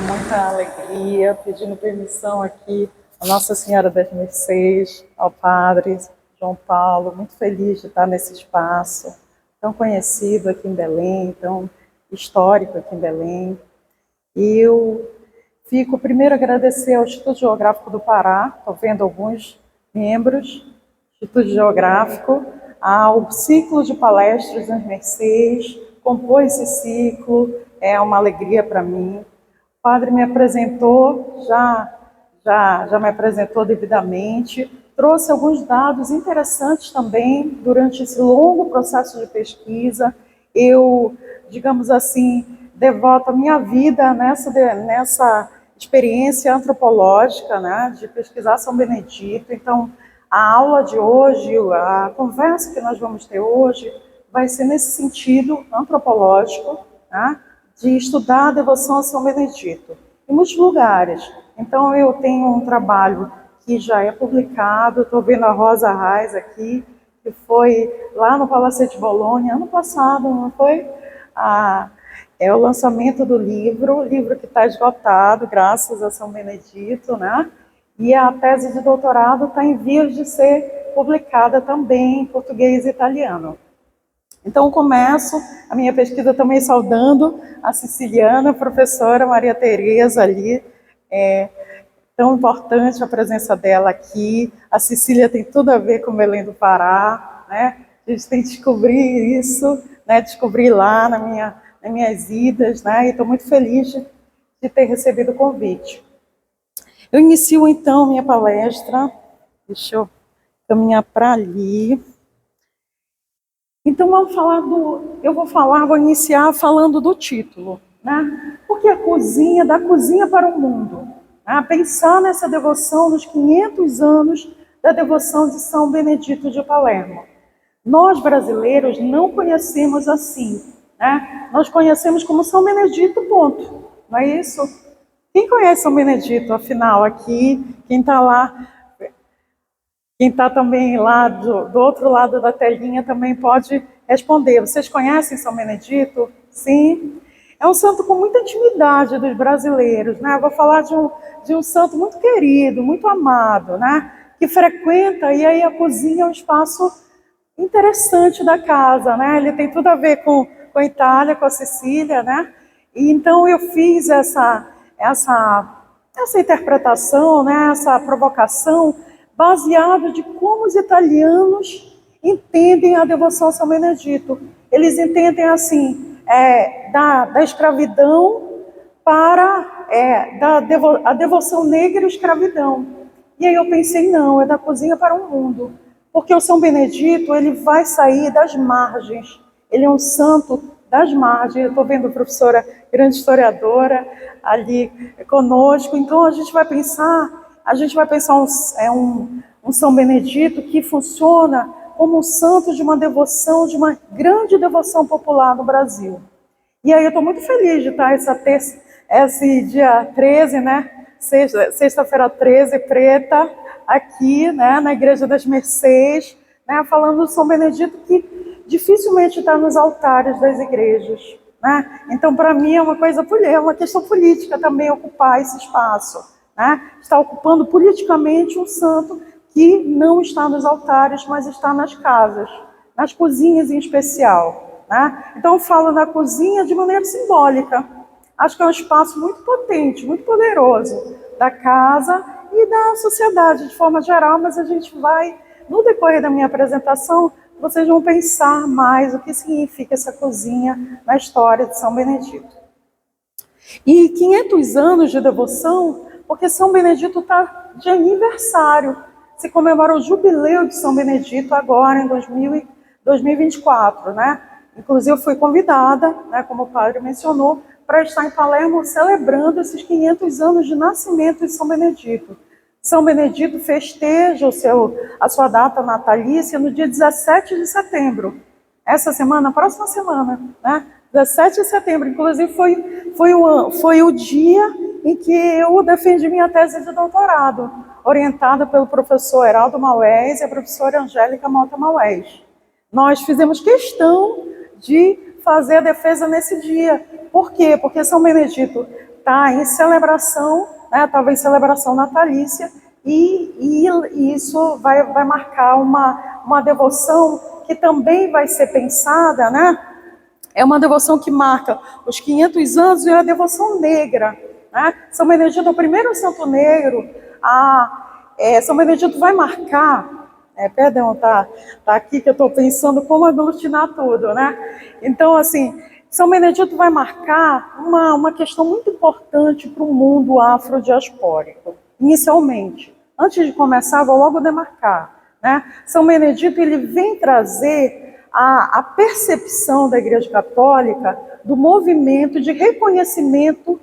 muita alegria, pedindo permissão aqui à Nossa Senhora das Mercês, ao Padre João Paulo, muito feliz de estar nesse espaço tão conhecido aqui em Belém, tão histórico aqui em Belém. E eu fico primeiro a agradecer ao Instituto Geográfico do Pará, estou vendo alguns membros do Instituto Geográfico, ao ciclo de palestras nas Mercês, compor esse ciclo é uma alegria para mim. O padre me apresentou, já me apresentou devidamente, trouxe alguns dados interessantes também durante esse longo processo de pesquisa. Eu, digamos assim, devoto a minha vida nessa experiência antropológica, né, de pesquisar São Benedito. Então, a aula de hoje, a conversa que nós vamos ter hoje, vai ser nesse sentido antropológico, né, de estudar a devoção a São Benedito, em muitos lugares. Então, eu tenho um trabalho que já é publicado, estou vendo a Rosa Reis aqui, que foi lá no Palacete Bologna, ano passado, não foi? É o lançamento do livro, o livro que está esgotado, graças a São Benedito, né? E a tese de doutorado está em vias de ser publicada também em português e italiano. Então, começo a minha pesquisa também saudando a siciliana, a professora Maria Tereza ali. É tão importante a presença dela aqui. A Sicília tem tudo a ver com Belém do Pará, né? A gente tem que descobrir isso, né? Descobrir lá nas minhas idas, né? E estou muito feliz de ter recebido o convite. Eu inicio, então, minha palestra. Deixa eu caminhar para ali. Então, vou iniciar falando do título, né? Porque a cozinha, da cozinha para o mundo. Né? Pensar nessa devoção nos 500 anos da devoção de São Benedito de Palermo. Nós, brasileiros, não conhecemos assim, né? Nós conhecemos como São Benedito, ponto. Não é isso? Quem conhece São Benedito, afinal, aqui? Quem está lá... Quem está também lá do outro lado da telinha também pode responder. Vocês conhecem São Benedito? Sim? É um santo com muita intimidade dos brasileiros, né? Eu vou falar de um santo muito querido, muito amado, né? Que frequenta, e aí a cozinha é um espaço interessante da casa, né? Ele tem tudo a ver com a Itália, com a Sicília, né? E então eu fiz essa interpretação, né? Essa provocação, baseado de como os italianos entendem a devoção a São Benedito. Eles entendem assim, da escravidão para a devoção negra e escravidão. E aí eu pensei, não, é da cozinha para o mundo. Porque o São Benedito, ele vai sair das margens. Ele é um santo das margens. Eu estou vendo a professora, grande historiadora, ali conosco. Então a gente vai pensar um São Benedito que funciona como um santo de uma devoção, de uma grande devoção popular no Brasil. E aí eu estou muito feliz de estar esse dia 13, né? Sexta-feira 13, preta, aqui, né? Na Igreja das Mercês, né? Falando do São Benedito, que dificilmente está nos altares das igrejas, né? Então, para mim, é uma questão política também ocupar esse espaço. Né? Está ocupando politicamente um santo que não está nos altares, mas está nas casas, nas cozinhas em especial. Né? Então eu falo na cozinha de maneira simbólica. Acho que é um espaço muito potente, muito poderoso da casa e da sociedade de forma geral, mas a gente vai, no decorrer da minha apresentação, vocês vão pensar mais o que significa essa cozinha na história de São Benedito. E 500 anos de devoção, porque São Benedito está de aniversário. Se comemora o jubileu de São Benedito agora, em 2024, né? Inclusive, eu fui convidada, né, como o padre mencionou, para estar em Palermo celebrando esses 500 anos de nascimento de São Benedito. São Benedito festeja a sua data natalícia no dia 17 de setembro. Essa semana, próxima semana, né? 17 de setembro, inclusive foi o dia em que eu defendi minha tese de doutorado, orientada pelo professor Heraldo Maués e a professora Angélica Malta Maués. Nós fizemos questão de fazer a defesa nesse dia. Por quê? Porque São Benedito está em celebração, né, estava em celebração natalícia, e isso vai marcar uma devoção que também vai ser pensada, né? É uma devoção que marca os 500 anos e a devoção negra, né? São Benedito é o primeiro santo negro. São Benedito vai marcar, perdão, tá aqui que eu estou pensando como aglutinar tudo, né? Então, assim, São Benedito vai marcar uma questão muito importante para o mundo afrodiaspórico, inicialmente. Antes de começar, vou logo demarcar, né? São Benedito ele vem trazer a percepção da Igreja Católica do movimento de reconhecimento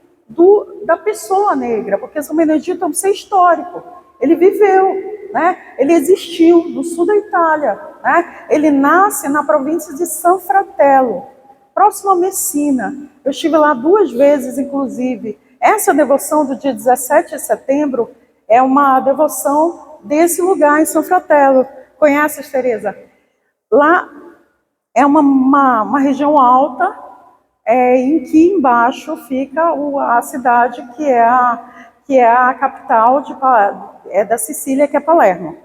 da pessoa negra, porque São Benedito é um ser histórico, ele viveu, né? Ele existiu no sul da Itália, né? Ele nasce na província de San Fratello, próximo a Messina. Eu estive lá 2 vezes, inclusive. Essa devoção do dia 17 de setembro é uma devoção desse lugar, em San Fratello. Conheces, Tereza? Lá é uma região alta, em que embaixo fica a cidade que é a capital da Sicília, que é Palermo.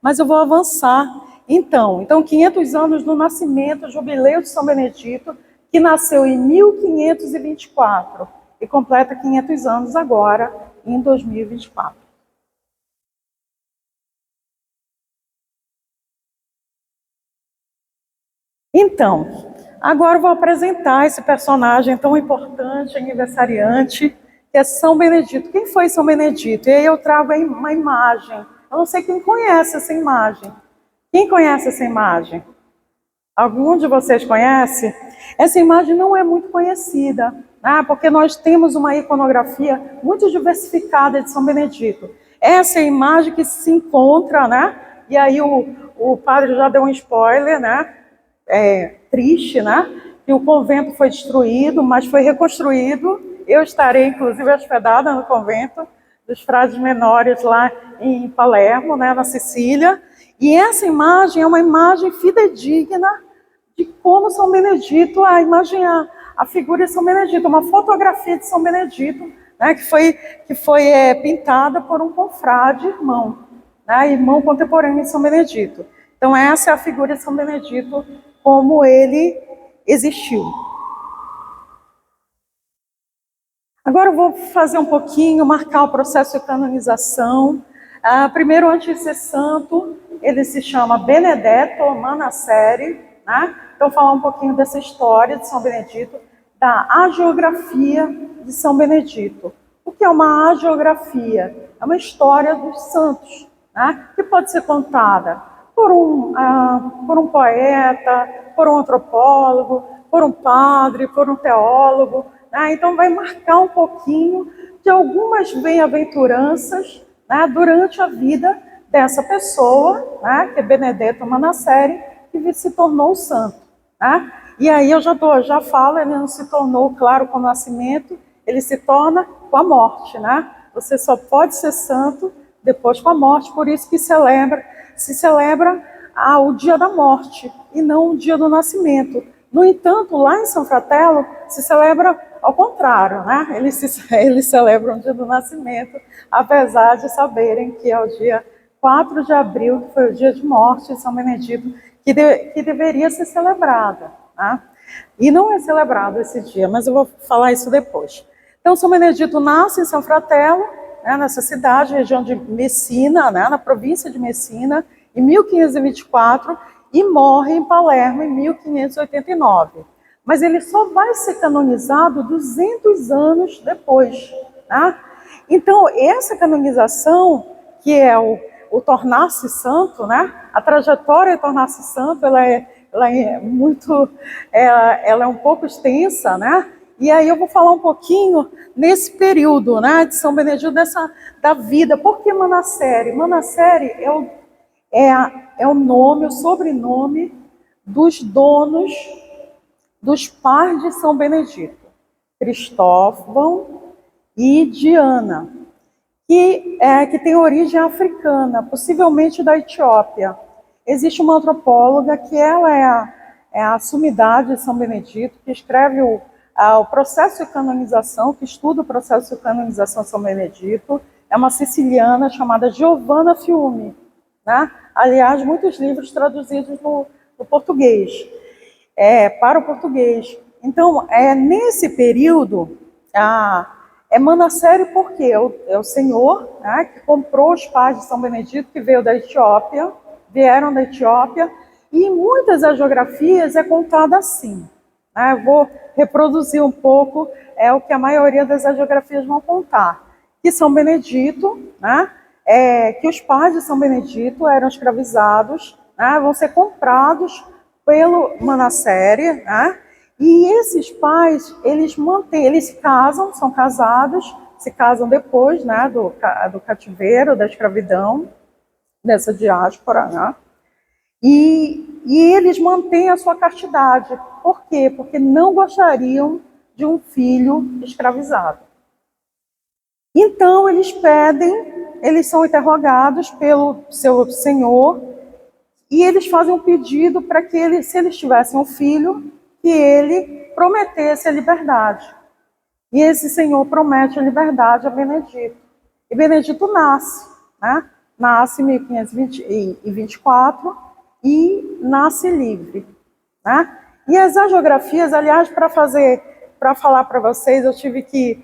Mas eu vou avançar. Então 500 anos do nascimento, jubileu de São Benedito, que nasceu em 1524 e completa 500 anos agora, em 2024. Então, agora eu vou apresentar esse personagem tão importante, aniversariante, que é São Benedito. Quem foi São Benedito? E aí eu trago uma imagem. Eu não sei quem conhece essa imagem. Quem conhece essa imagem? Algum de vocês conhece? Essa imagem não é muito conhecida, né? Porque nós temos uma iconografia muito diversificada de São Benedito. Essa é a imagem que se encontra, né? E aí o padre já deu um spoiler, né? Triste, né? Que o convento foi destruído, mas foi reconstruído. Eu estarei, inclusive, hospedada no convento dos frades menores lá em Palermo, né, na Sicília. E essa imagem é uma imagem fidedigna de como São Benedito, a imagem, a figura de São Benedito, uma fotografia de São Benedito, né, que foi pintada por um confrade irmão, né, irmão contemporâneo de São Benedito. Então essa é a figura de São Benedito, como ele existiu. Agora eu vou fazer um pouquinho, marcar o processo de canonização. Primeiro, antes de ser santo, ele se chama Benedetto Manasseri, né? Então, falar um pouquinho dessa história de São Benedito, da hagiografia de São Benedito. O que é uma hagiografia? É uma história dos santos, né? Que pode ser contada por um poeta, por um antropólogo, por um padre, por um teólogo, né? Então vai marcar um pouquinho de algumas bem-aventuranças, né, durante a vida dessa pessoa, né, que é Benedetto Manasseri, que se tornou santo, né? E aí eu já falo, ele não se tornou, claro, com o nascimento, ele se torna com a morte, né? Você só pode ser santo depois com a morte, por isso que se celebra o dia da morte e não o dia do nascimento. No entanto, lá em São Fratello se celebra ao contrário, né? Eles celebram o dia do nascimento, apesar de saberem que é o dia 4 de abril, que foi o dia de morte de São Benedito, que deveria ser celebrado, né? E não é celebrado esse dia, mas eu vou falar isso depois. Então, São Benedito nasce em São Fratello, né, nessa cidade, região de Messina, né, na província de Messina, em 1524, e morre em Palermo em 1589. Mas ele só vai ser canonizado 200 anos depois, né? Então, essa canonização, que é o tornar-se santo, né? A trajetória de tornar-se santo, ela é um pouco extensa, né? E aí eu vou falar um pouquinho nesse período, né, de São Benedito, da vida. Por que Manasseri? Manasseri é o nome, o sobrenome dos donos dos pais de São Benedito, Cristóvão e Diana, que tem origem africana, possivelmente da Etiópia. Existe uma antropóloga que ela é a sumidade de São Benedito, que escreve o processo de canonização, que estuda o processo de canonização de São Benedito, é uma siciliana chamada Giovanna Fiume, né? Aliás, muitos livros traduzidos no português, para o português. Então, nesse período, é Manasseri porque é o senhor, né, que comprou os pais de São Benedito, que veio da Etiópia, vieram da Etiópia, e em muitas agiografias é contado assim. Né? Eu vou reproduzir um pouco o que a maioria das agiografias vão contar. Que São Benedito, né, que os pais de São Benedito eram escravizados, né, vão ser comprados pelo Manasseri, né, e esses pais, eles se casam, são casados, se casam depois, né, do cativeiro, da escravidão, dessa diáspora, né, e eles mantêm a sua castidade. Por quê? Porque não gostariam de um filho escravizado. Então, eles são interrogados pelo seu senhor, e eles fazem um pedido para que se eles tivessem um filho, que ele prometesse a liberdade. E esse senhor promete a liberdade a Benedito. E Benedito nasce, né? Nasce em 1524 e nasce livre, né? E as agiografias, aliás, para falar para vocês, eu tive que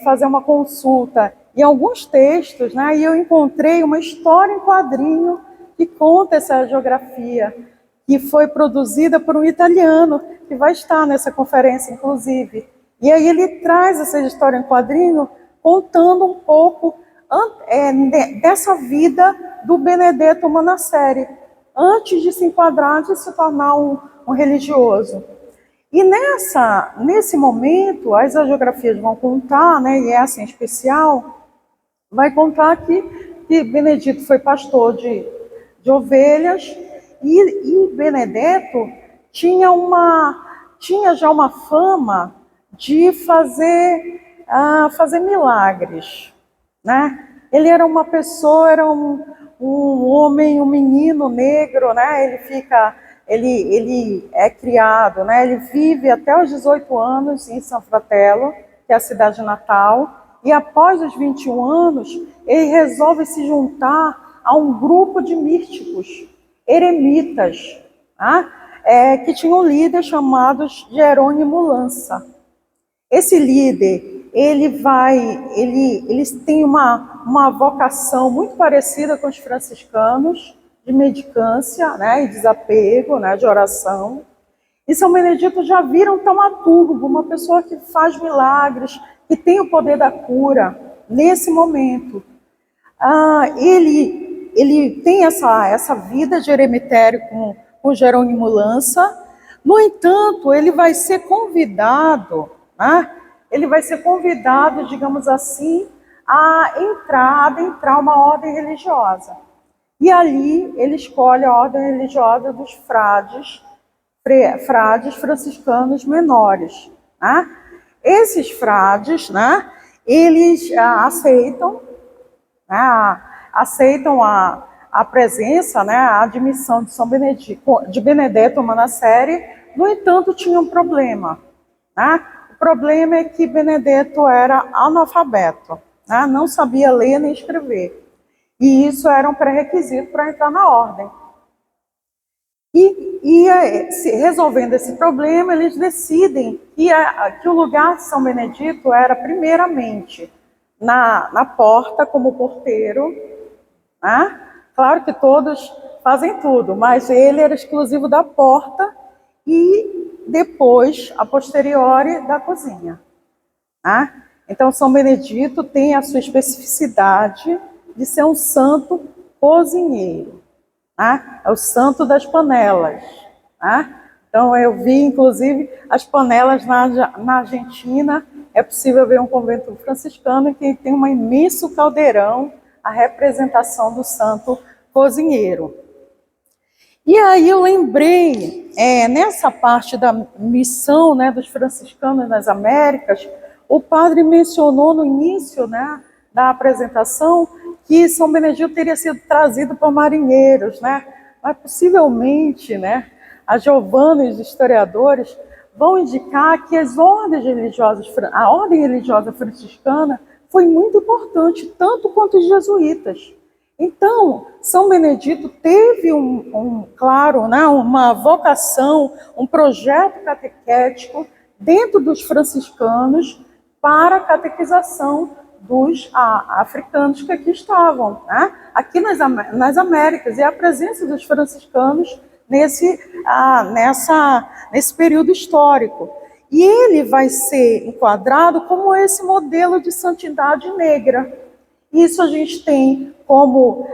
fazer uma consulta em alguns textos, né? E eu encontrei uma história em quadrinho que conta essa agiografia, que foi produzida por um italiano, que vai estar nessa conferência, inclusive. E aí ele traz essa história em quadrinho, contando um pouco dessa vida do Benedetto Manasseri, antes de se enquadrar, de se tornar um religioso. E nesse momento, as agiografias vão contar, né, e essa em especial, vai contar que Benedito foi pastor de ovelhas, e Benedetto tinha já uma fama de fazer milagres, né? Ele era uma pessoa, era um homem, um menino negro, né? Ele é criado, né? Ele vive até os 18 anos em São Fratello, que é a cidade natal, e após os 21 anos, ele resolve se juntar a um grupo de místicos, eremitas, né? Que tinha um líder chamado Jerônimo Lança. Esse líder, ele tem uma vocação muito parecida com os franciscanos, de mendicância, né, e desapego, né, de oração. E São Benedito já vira um taumaturgo, uma pessoa que faz milagres, que tem o poder da cura nesse momento. Ele tem essa vida de eremitério com Jerônimo Lança. No entanto, ele vai ser convidado, né? Ele vai ser convidado, digamos assim, a adentrar uma ordem religiosa. E ali ele escolhe a ordem religiosa dos frades franciscanos menores, né? Esses frades, né, eles aceitam a presença, né, a admissão de Benedetto Manasseri. No entanto, tinha um problema, né? O problema é que Benedetto era analfabeto, né? Não sabia ler nem escrever. E isso era um pré-requisito para entrar na ordem. E resolvendo esse problema, eles decidem que o lugar de São Benedito era, primeiramente, na porta, como porteiro, né? Claro que todos fazem tudo, mas ele era exclusivo da porta e depois, a posteriori, da cozinha, né? Então, São Benedito tem a sua especificidade de ser um santo cozinheiro, né? É o santo das panelas, né? Então, eu vi, inclusive, as panelas na Argentina. É possível ver um convento franciscano que tem um imenso caldeirão, a representação do santo cozinheiro. E aí eu lembrei, nessa parte da missão, né, dos franciscanos nas Américas, o padre mencionou no início, né, da apresentação que São Benedito teria sido trazido por marinheiros, né? Mas possivelmente, né, a Giovanna e os historiadores vão indicar que as ordens religiosas, a ordem religiosa franciscana foi muito importante, tanto quanto os jesuítas. Então, São Benedito teve claro, né, uma vocação, um projeto catequético dentro dos franciscanos para a catequização dos africanos que aqui estavam, né, aqui nas Américas, e a presença dos franciscanos nesse período histórico. E ele vai ser enquadrado como esse modelo de santidade negra. Isso a gente tem como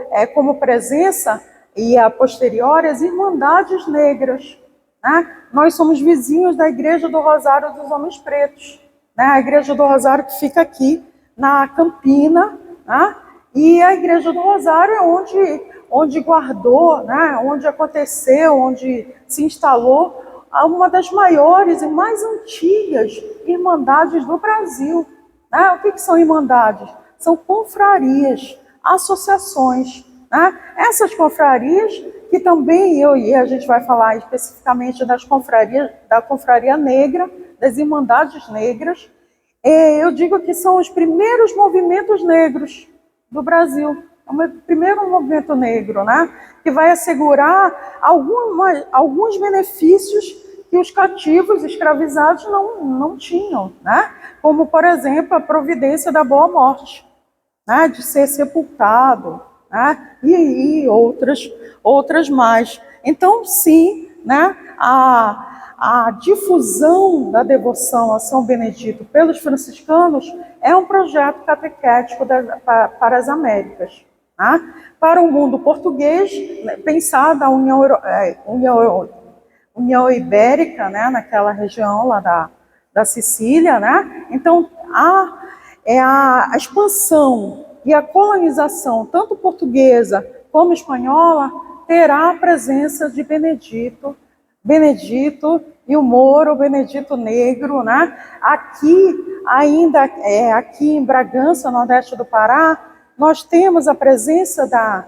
presença, e a posteriori, as Irmandades Negras. Né? Nós somos vizinhos da Igreja do Rosário dos Homens Pretos. Né? A Igreja do Rosário que fica aqui na Campina, né? E a Igreja do Rosário é onde guardou, né? Onde aconteceu, onde se instalou uma das maiores e mais antigas irmandades do Brasil. Né? O que são irmandades? São confrarias, associações. Né? Essas confrarias, que também e a gente vai falar especificamente das confrarias, da confraria negra, das irmandades negras, eu digo que são os primeiros movimentos negros do Brasil. É o primeiro movimento negro, né? Que vai assegurar alguns benefícios que os cativos escravizados não tinham, né? Como, por exemplo, a providência da boa morte, né? De ser sepultado, né? E outras mais. Então, sim, né? A difusão da devoção a São Benedito pelos franciscanos é um projeto catequético para as Américas. Né? Para o mundo português, pensar da União Ibérica, né? Naquela região lá da Sicília. Né? Então, a expansão e a colonização, tanto portuguesa como espanhola, terá a presença de Benedito e o Moro, Benedito Negro, né? Aqui em Bragança, nordeste do Pará, nós temos a presença da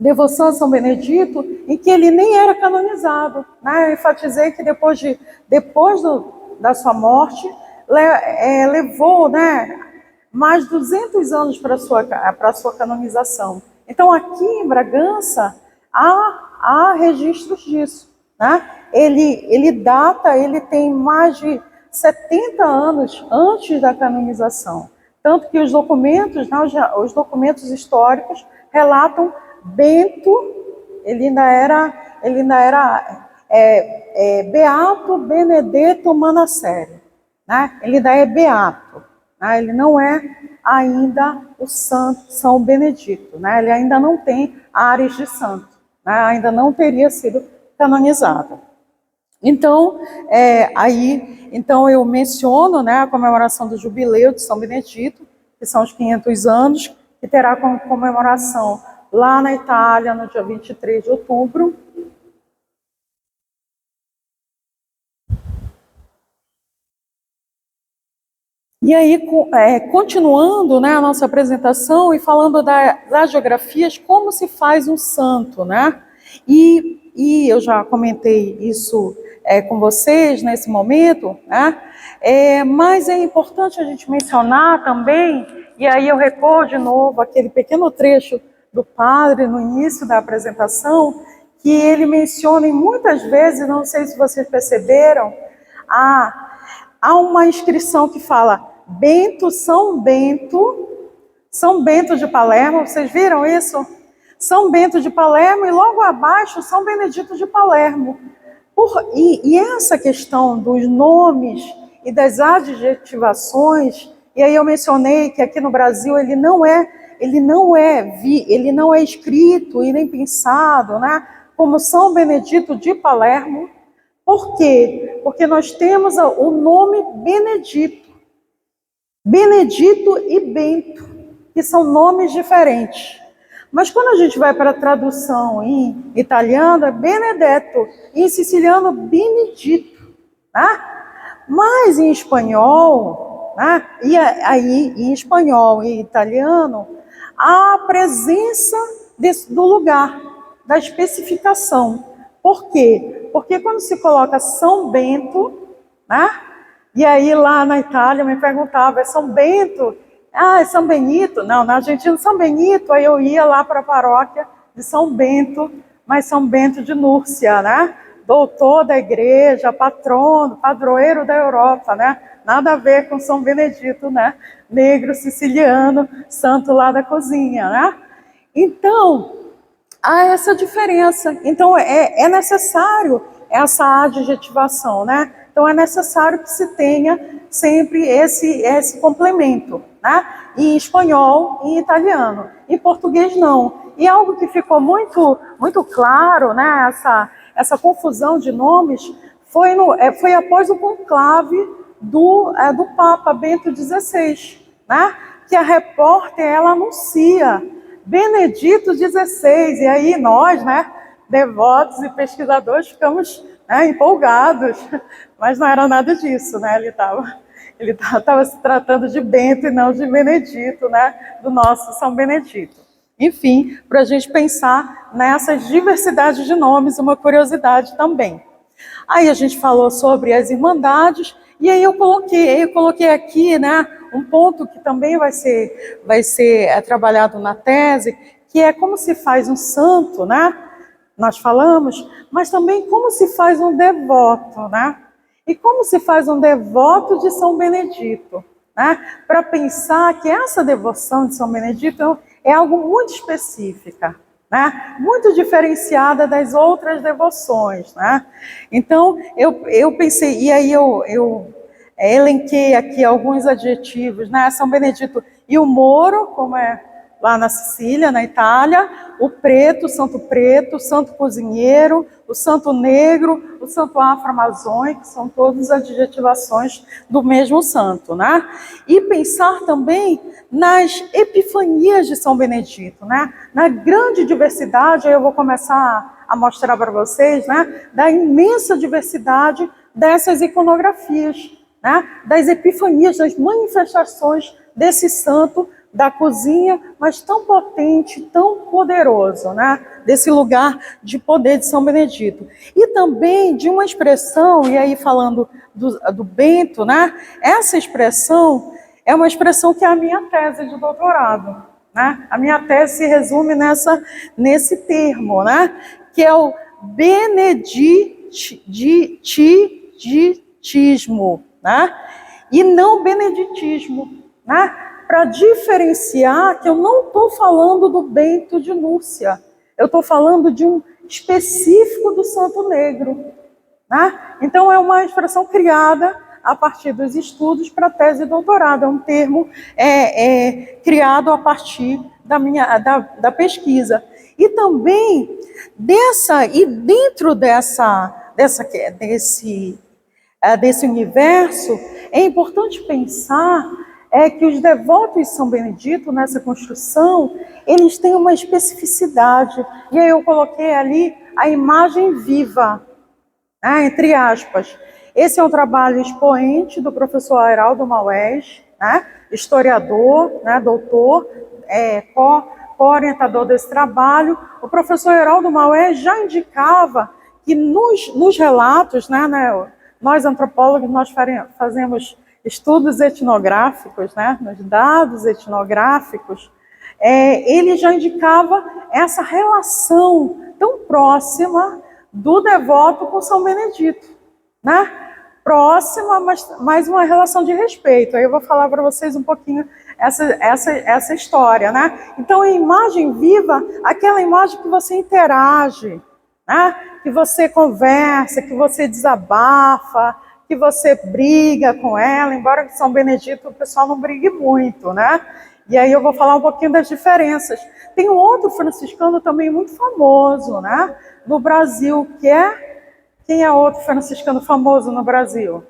devoção a São Benedito, em que ele nem era canonizado. Né? Eu enfatizei que depois da sua morte, levou, né, mais 200 anos para a sua canonização. Então, aqui em Bragança, há registros disso. Né? Ele tem mais de 70 anos antes da canonização. Tanto que os documentos, né, os documentos históricos relatam Bento, ele ainda era Beato Benedetto Manasseri. Né? Ele ainda é beato. Né? Ele não é ainda o santo São Benedito. Né? Ele ainda não tem ares de santo. Né? Ainda não teria sido canonizado. Então, então eu menciono, né, a comemoração do jubileu de São Benedito, que são os 500 anos, que terá como comemoração lá na Itália, no dia 23 de outubro. E aí, continuando, né, a nossa apresentação e falando das geografias, como se faz um santo, né? E eu já comentei isso com vocês nesse momento, né? Mas é importante a gente mencionar também, e aí eu recordo de novo aquele pequeno trecho do padre no início da apresentação, que ele menciona muitas vezes, não sei se vocês perceberam, há uma inscrição que fala São Bento de Palermo, vocês viram isso? São Bento de Palermo e logo abaixo São Benedito de Palermo. E essa questão dos nomes e das adjetivações, e aí eu mencionei que aqui no Brasil ele não é escrito e nem pensado, né, como São Benedito de Palermo. Por quê? Porque nós temos o nome Benedito e Bento, que são nomes diferentes. Mas quando a gente vai para a tradução em italiano, é Benedetto, e em siciliano, Benedito. Né? Mas em espanhol, né? E aí em espanhol e italiano, há a presença do lugar, da especificação. Por quê? Porque quando se coloca São Bento, né? E aí lá na Itália me perguntava, é São Bento? Ah, é São Benito? Não, na Argentina São Benito, aí eu ia lá para a paróquia de São Bento, mas São Bento de Núrcia, né? Doutor da igreja, patrono, padroeiro da Europa, né? Nada a ver com São Benedito, né? Negro siciliano, santo lá da cozinha, né? Então, há essa diferença. Então, é necessário essa adjetivação, né? Então, é necessário que se tenha sempre esse complemento, né? Em espanhol e em italiano. Em português, não. E algo que ficou muito, muito claro, né? Essa confusão de nomes foi após o conclave do Papa Bento XVI, né? Que a repórter, ela anuncia Benedito XVI, e aí nós, né, devotos e pesquisadores, ficamos, né, empolgados, mas não era nada disso, né, ele estava se tratando de Bento e não de Benedito, né, do nosso São Benedito. Enfim, para a gente pensar nessas diversidades de nomes, uma curiosidade também. Aí a gente falou sobre as irmandades, e aí eu coloquei aqui, né, um ponto que também vai ser trabalhado na tese, que é como se faz um santo, né? Nós falamos, mas também como se faz um devoto, né? E como se faz um devoto de São Benedito, né? Para pensar que essa devoção de São Benedito é algo muito específica, né? Muito diferenciada das outras devoções, né? Então, eu pensei, e aí eu elenquei aqui alguns adjetivos, né? São Benedito e o Moro, como é lá na Sicília, na Itália, o santo cozinheiro, o santo negro, o santo afro-amazônico, são todas adjetivações do mesmo santo, né? E pensar também nas epifanias de São Benedito, né? Na grande diversidade, aí eu vou começar a mostrar para vocês, né? Da imensa diversidade dessas iconografias, né? Das epifanias, das manifestações desse santo da cozinha, mas tão potente, tão poderoso, né? Desse lugar de poder de São Benedito. E também de uma expressão, e aí falando do Bento, né? Essa expressão é uma expressão que é a minha tese de doutorado, né? A minha tese se resume nesse termo, né? Que é o beneditismo, né? E não beneditismo, né? Para diferenciar que eu não estou falando do Bento de Núrcia, eu estou falando de um específico do Santo Negro, né? Então é uma expressão criada a partir dos estudos para tese de doutorado, é um termo criado a partir da pesquisa. E também dentro desse universo, é importante pensar que os devotos de São Benedito, nessa construção, eles têm uma especificidade. E aí eu coloquei ali a imagem viva, né, entre aspas. Esse é um trabalho expoente do professor Heraldo Maués, né, historiador, né, doutor, co-orientador desse trabalho. O professor Heraldo Maués já indicava que nos relatos, né, nós antropólogos, nós fazemos estudos etnográficos, né, nos dados etnográficos, ele já indicava essa relação tão próxima do devoto com São Benedito, né? Próxima, mas uma relação de respeito. Aí eu vou falar para vocês um pouquinho essa história, né? Então, a imagem viva, aquela imagem que você interage, né? Que você conversa, que você desabafa, que você briga com ela, embora que São Benedito o pessoal não brigue muito, né? E aí eu vou falar um pouquinho das diferenças. Tem um outro franciscano também muito famoso, né? No Brasil, que é... Quem é outro franciscano famoso no Brasil?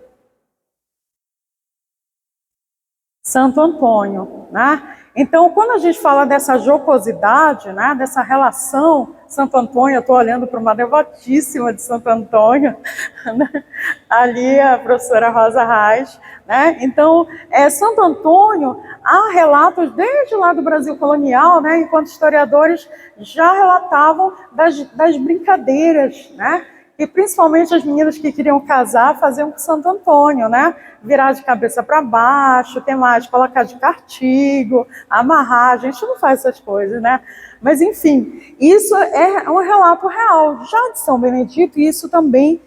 Santo Antônio, né? Então, quando a gente fala dessa jocosidade, né, dessa relação, Santo Antônio, eu estou olhando para uma devotíssima de Santo Antônio, né? Ali a professora Rosa Reis, né? Então, Santo Antônio, há relatos desde lá do Brasil colonial, né, enquanto historiadores já relatavam das brincadeiras, né, E principalmente as meninas que queriam casar faziam com Santo Antônio, né? Virar de cabeça para baixo, tem mais, colocar de castigo, amarrar. A gente não faz essas coisas, né? Mas enfim, isso é um relato real já de São Benedito, e isso também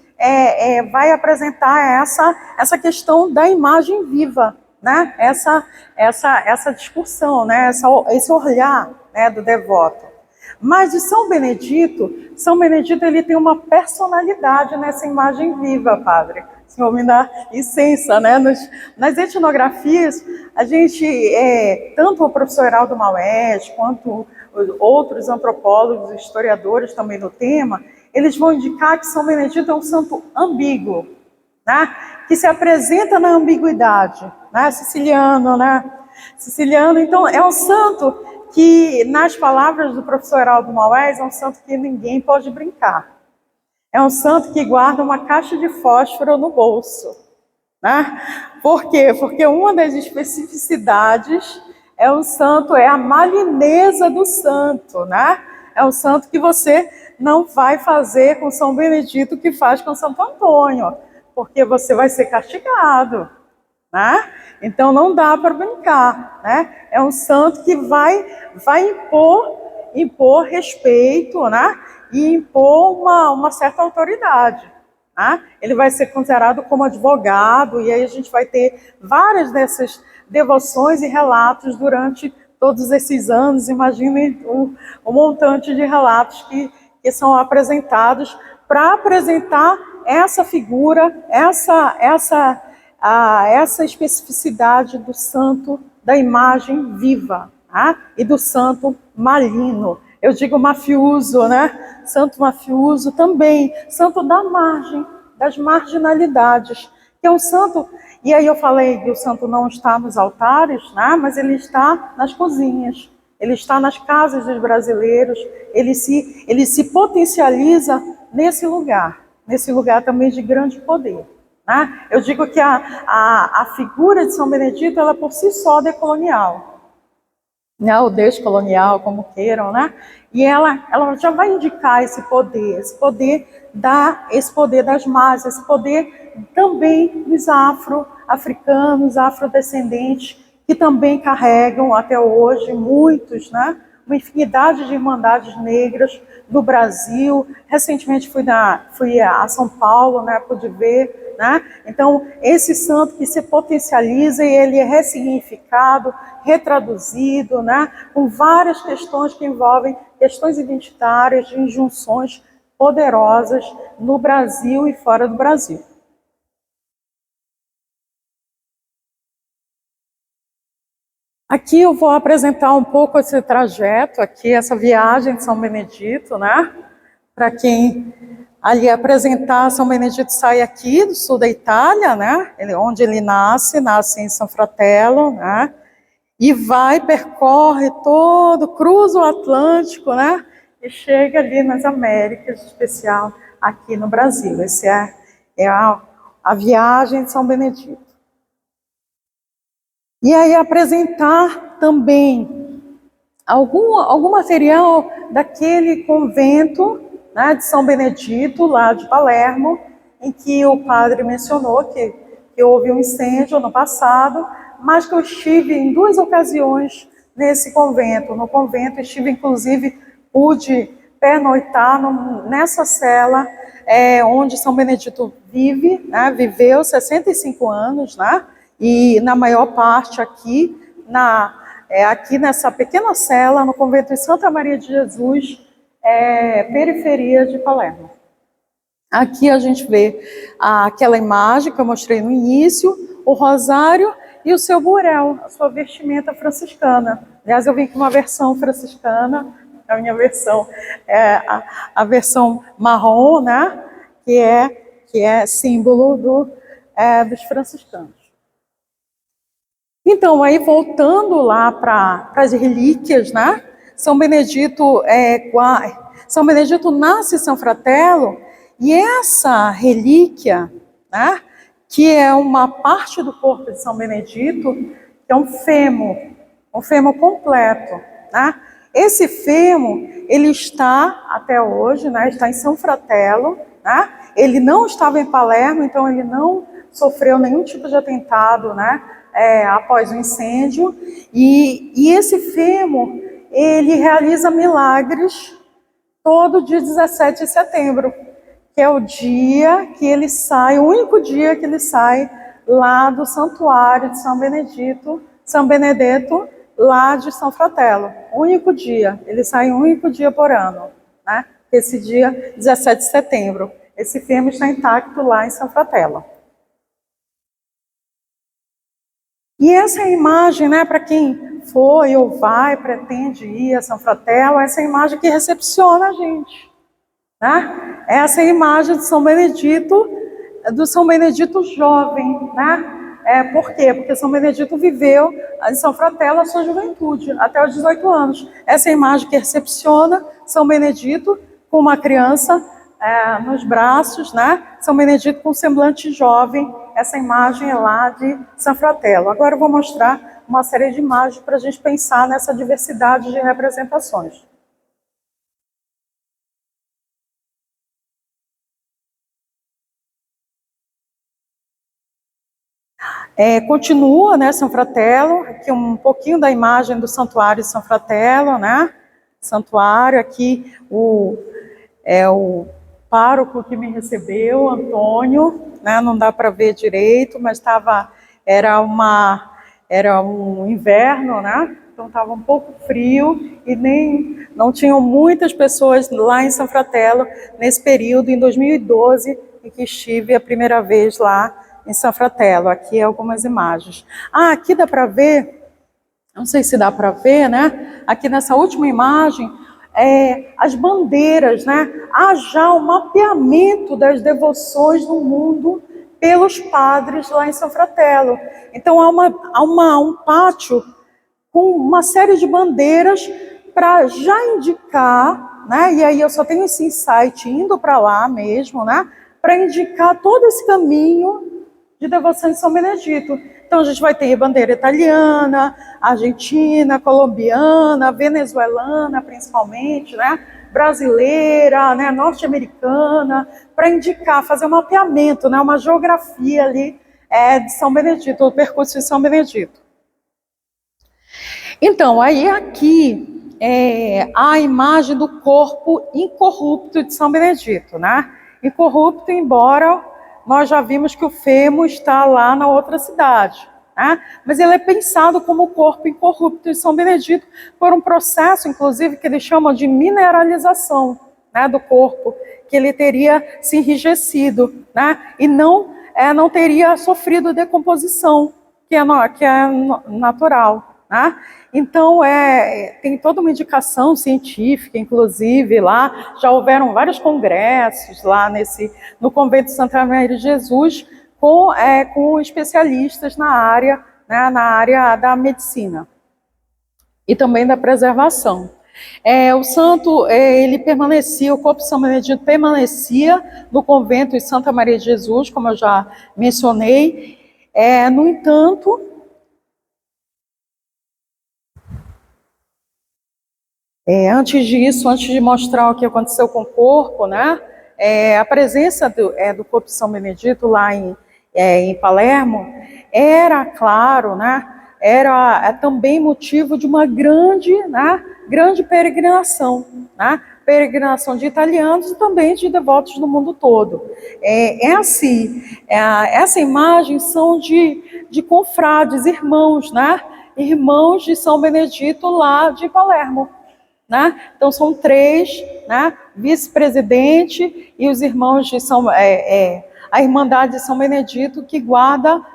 vai apresentar essa questão da imagem viva, né? Essa discussão, né? Esse olhar, né, do devoto. Mas de São Benedito ele tem uma personalidade nessa imagem viva, padre. O senhor me dá licença, né? Nas etnografias, a gente, tanto o professor Heraldo Maués, quanto outros antropólogos, historiadores também do tema, eles vão indicar que São Benedito é um santo ambíguo, né? Que se apresenta na ambiguidade, né? Siciliano, né? Siciliano, então é um santo que, nas palavras do professor Heraldo Maués, é um santo que ninguém pode brincar. É um santo que guarda uma caixa de fósforo no bolso, né? Por quê? Porque uma das especificidades é a malineza do santo, né? É um santo que você não vai fazer com São Benedito o que faz com Santo Antônio, porque você vai ser castigado, né? Então não dá para brincar, né? É um santo que vai impor respeito, né? E impor uma certa autoridade, né? Ele vai ser considerado como advogado, e aí a gente vai ter várias dessas devoções e relatos durante todos esses anos. Imaginem o montante de relatos que são apresentados para apresentar essa figura, essa especificidade do santo, da imagem viva, tá? E do santo malino. Eu digo mafioso, né? Santo mafioso também, santo da margem, das marginalidades, que é um santo. E aí eu falei que o santo não está nos altares, né? Mas ele está nas cozinhas, ele está nas casas dos brasileiros, ele se potencializa nesse lugar também de grande poder. Né? Eu digo que a figura de São Benedito, ela por si só é colonial, né? Ou descolonial, como queiram, né? E ela já vai indicar esse poder das massas, esse poder também dos afro-africanos, afrodescendentes, que também carregam até hoje muitos, né? Uma infinidade de irmandades negras do Brasil. Recentemente fui a São Paulo, né? Pude ver, né? Então, esse santo que se potencializa e ele é ressignificado, retraduzido, né? Com várias questões que envolvem questões identitárias, de injunções poderosas no Brasil e fora do Brasil. Aqui eu vou apresentar um pouco esse trajeto, aqui essa viagem de São Benedito, né? Para quem ali apresentar, São Benedito sai aqui do sul da Itália, né? Onde ele nasce em São Fratello, né? E percorre todo, cruza o Atlântico, né? E chega ali nas Américas, em especial aqui no Brasil. Essa é a viagem de São Benedito. E aí apresentar também algum material daquele convento, né, de São Benedito, lá de Palermo, em que o padre mencionou que houve um incêndio no passado, mas que eu estive em 2 ocasiões nesse convento. No convento estive, inclusive, pude pernoitar nessa cela onde São Benedito vive, né, viveu 65 anos, né, e na maior parte aqui nessa pequena cela, no convento de Santa Maria de Jesus, periferia de Palermo. Aqui a gente vê aquela imagem que eu mostrei no início, o rosário e o seu burel, a sua vestimenta franciscana. Aliás, eu vim com uma versão franciscana, a minha versão é a versão marrom, né, que é símbolo dos franciscanos. Então, aí voltando lá para as relíquias, né? São Benedito nasce em São Fratello, e essa relíquia, né, que é uma parte do corpo de São Benedito, que é um fêmur completo, né? Esse fêmur, ele está até hoje, né, está em São Fratello, né? Ele não estava em Palermo, então ele não sofreu nenhum tipo de atentado, né, após o incêndio. E esse fêmur, ele realiza milagres todo dia 17 de setembro, que é o dia que ele sai, o único dia que ele sai lá do santuário de São Benedetto, lá de São Fratello. O único dia, ele sai um único dia por ano, né? Esse dia, 17 de setembro. Esse fêmur está intacto lá em São Fratello. E essa imagem, né, para quem foi ou vai, pretende ir a São Fratello, essa imagem que recepciona a gente, né? Essa é a imagem de São Benedito, do São Benedito jovem, né? Por quê? Porque São Benedito viveu em São Fratello a sua juventude, até os 18 anos. Essa é a imagem que recepciona São Benedito com uma criança nos braços, né? São Benedito com um semblante jovem. Essa imagem é lá de São Fratello. Agora eu vou mostrar uma série de imagens para a gente pensar nessa diversidade de representações. Continua, né, São Fratello, aqui um pouquinho da imagem do santuário de São Fratello, né? Santuário, aqui o pároco que me recebeu, Antônio, né? Não dá para ver direito, mas era um inverno, né? Então estava um pouco frio e não tinham muitas pessoas lá em São Fratello nesse período, em 2012, em que estive a primeira vez lá em São Fratello. Aqui algumas imagens. Aqui dá para ver, não sei se dá para ver, né? Aqui nessa última imagem, as bandeiras, né? Há já um mapeamento das devoções no mundo pelos padres lá em São Fratello. Então há um pátio com uma série de bandeiras para já indicar, né? E aí eu só tenho esse insight indo para lá mesmo, né? Para indicar todo esse caminho de devoção de São Benedito. Então a gente vai ter bandeira italiana, argentina, colombiana, venezuelana principalmente, né? Brasileira, né? Norte-americana, para indicar, fazer um mapeamento, né? Uma geografia ali de São Benedito, o percurso de São Benedito. Então, aí aqui a imagem do corpo incorrupto de São Benedito, né? Incorrupto, embora nós já vimos que o fêmur está lá na outra cidade, né? Mas ele é pensado como o corpo incorrupto de São Benedito por um processo, inclusive, que eles chamam de mineralização, né, do corpo, que ele teria se enrijecido, né? E não teria sofrido decomposição, que é natural, né? Então, tem toda uma indicação científica, inclusive, lá já houveram vários congressos lá no convento de Santa Maria de Jesus com especialistas na área, né, na área da medicina e também da preservação. O santo, o corpo de São Benedito permanecia no convento de Santa Maria de Jesus, como eu já mencionei. No entanto, antes disso, antes de mostrar o que aconteceu com o corpo, né, a presença do corpo de São Benedito lá em Palermo era, claro, né, era também motivo de uma grande peregrinação, né, peregrinação de italianos e também de devotos do mundo todo. Essa imagem são de confrades, irmãos, né, irmãos de São Benedito lá de Palermo. Né? Então são 3, né? Vice-presidente e os irmãos de a Irmandade de São Benedito, que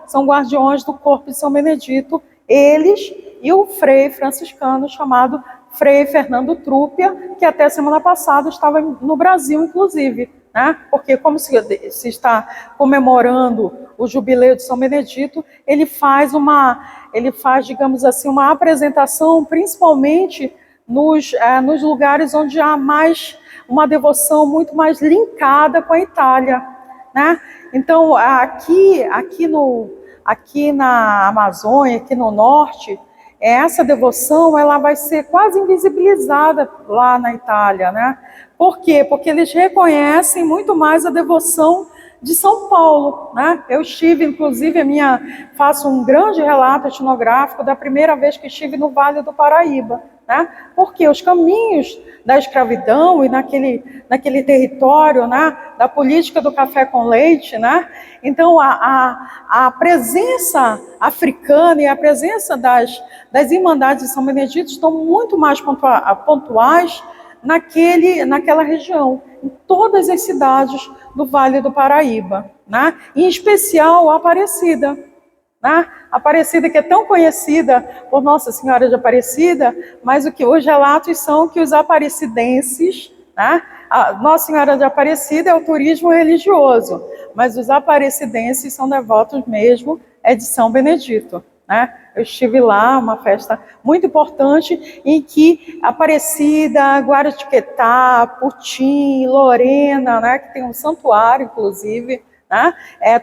são guardiões do corpo de São Benedito, eles e o frei franciscano chamado Frei Fernando Trúpia, que até semana passada estava no Brasil, inclusive, né? Porque como se está comemorando o jubileu de São Benedito, ele faz, digamos assim, uma apresentação, principalmente nos lugares onde há uma devoção muito mais linkada com a Itália, né? Então, aqui na Amazônia, aqui no norte, essa devoção ela vai ser quase invisibilizada lá na Itália, né? Por quê? Porque eles reconhecem muito mais a devoção de São Paulo, né? Eu estive, inclusive, faço um grande relato etnográfico da primeira vez que estive no Vale do Paraíba, né? Porque os caminhos da escravidão e naquele território, né, da política do café com leite, né? Então a presença africana e a presença das irmandades de São Benedito estão muito mais pontuais naquela região, em todas as cidades do Vale do Paraíba, né? Em especial a Aparecida, né? Aparecida, que é tão conhecida por Nossa Senhora de Aparecida, mas os relatos são que os aparecidenses, né? A Nossa Senhora de Aparecida é o turismo religioso, mas os aparecidenses são devotos mesmo, é de São Benedito, né? Eu estive lá, uma festa muito importante, em que Aparecida, Guaratinguetá, Putim, Lorena, né, que tem um santuário, inclusive, né,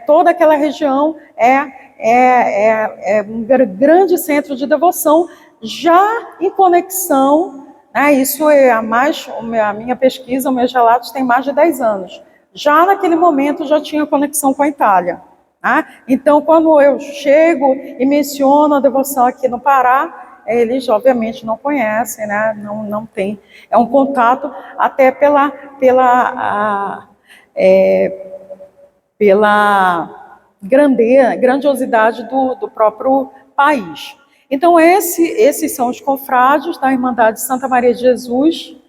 toda aquela região é um grande centro de devoção, já em conexão, né, isso a minha pesquisa, meus relatos têm mais de 10 anos. Já naquele momento já tinha conexão com a Itália. Então, quando eu chego e menciono a devoção aqui no Pará, eles obviamente não conhecem, né? Não tem. É um contato até pela grandiosidade do próprio país. Então, esses são os confrades da Irmandade Santa Maria de Jesus.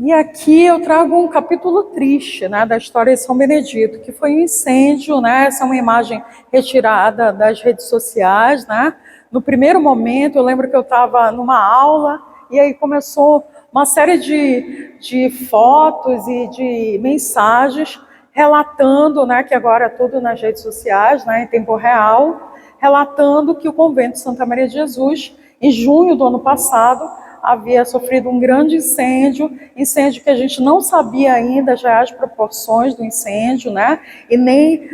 E aqui eu trago um capítulo triste, né, da história de São Benedito, que foi um incêndio, né? Essa é uma imagem retirada das redes sociais, né? No primeiro momento, eu lembro que eu estava numa aula e aí começou uma série de fotos e de mensagens relatando, né, que agora é tudo nas redes sociais, né, em tempo real, relatando que o convento de Santa Maria de Jesus, em junho do ano passado, havia sofrido um grande incêndio que a gente não sabia ainda já as proporções do incêndio, né? E nem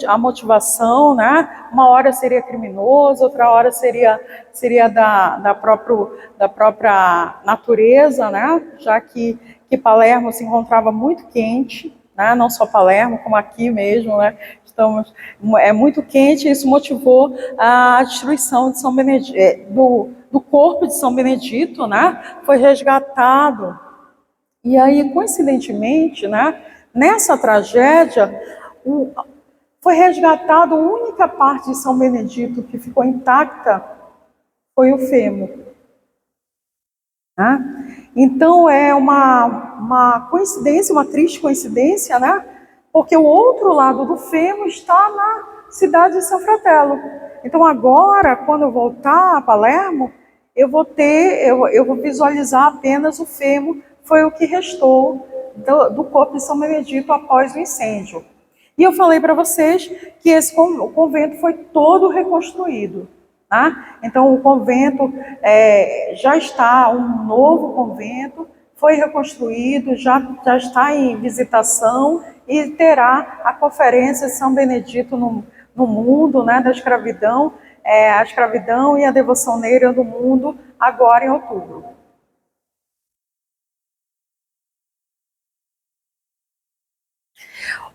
a motivação, né? Uma hora seria criminoso, outra hora seria da própria natureza, né? Já que Palermo se encontrava muito quente, né? Não só Palermo, como aqui mesmo, né? É muito quente, e isso motivou a destruição de São Benedito, do corpo de São Benedito, né? Foi resgatado. E aí, coincidentemente, né? Nessa tragédia, foi resgatado a única parte de São Benedito que ficou intacta foi o fêmur. Né? Então é uma coincidência, uma triste coincidência, né? Porque o outro lado do fêmur está na cidade de São Fratello. Então agora, quando eu voltar a Palermo, eu vou visualizar apenas o fêmur, foi o que restou do corpo de São Benedito após o incêndio. E eu falei para vocês que o convento foi todo reconstruído. Tá? Então o convento já está, um novo convento, foi reconstruído, já está em visitação e terá a conferência de São Benedito no mundo, né, da escravidão, a escravidão e a devoção negra do mundo, agora em outubro.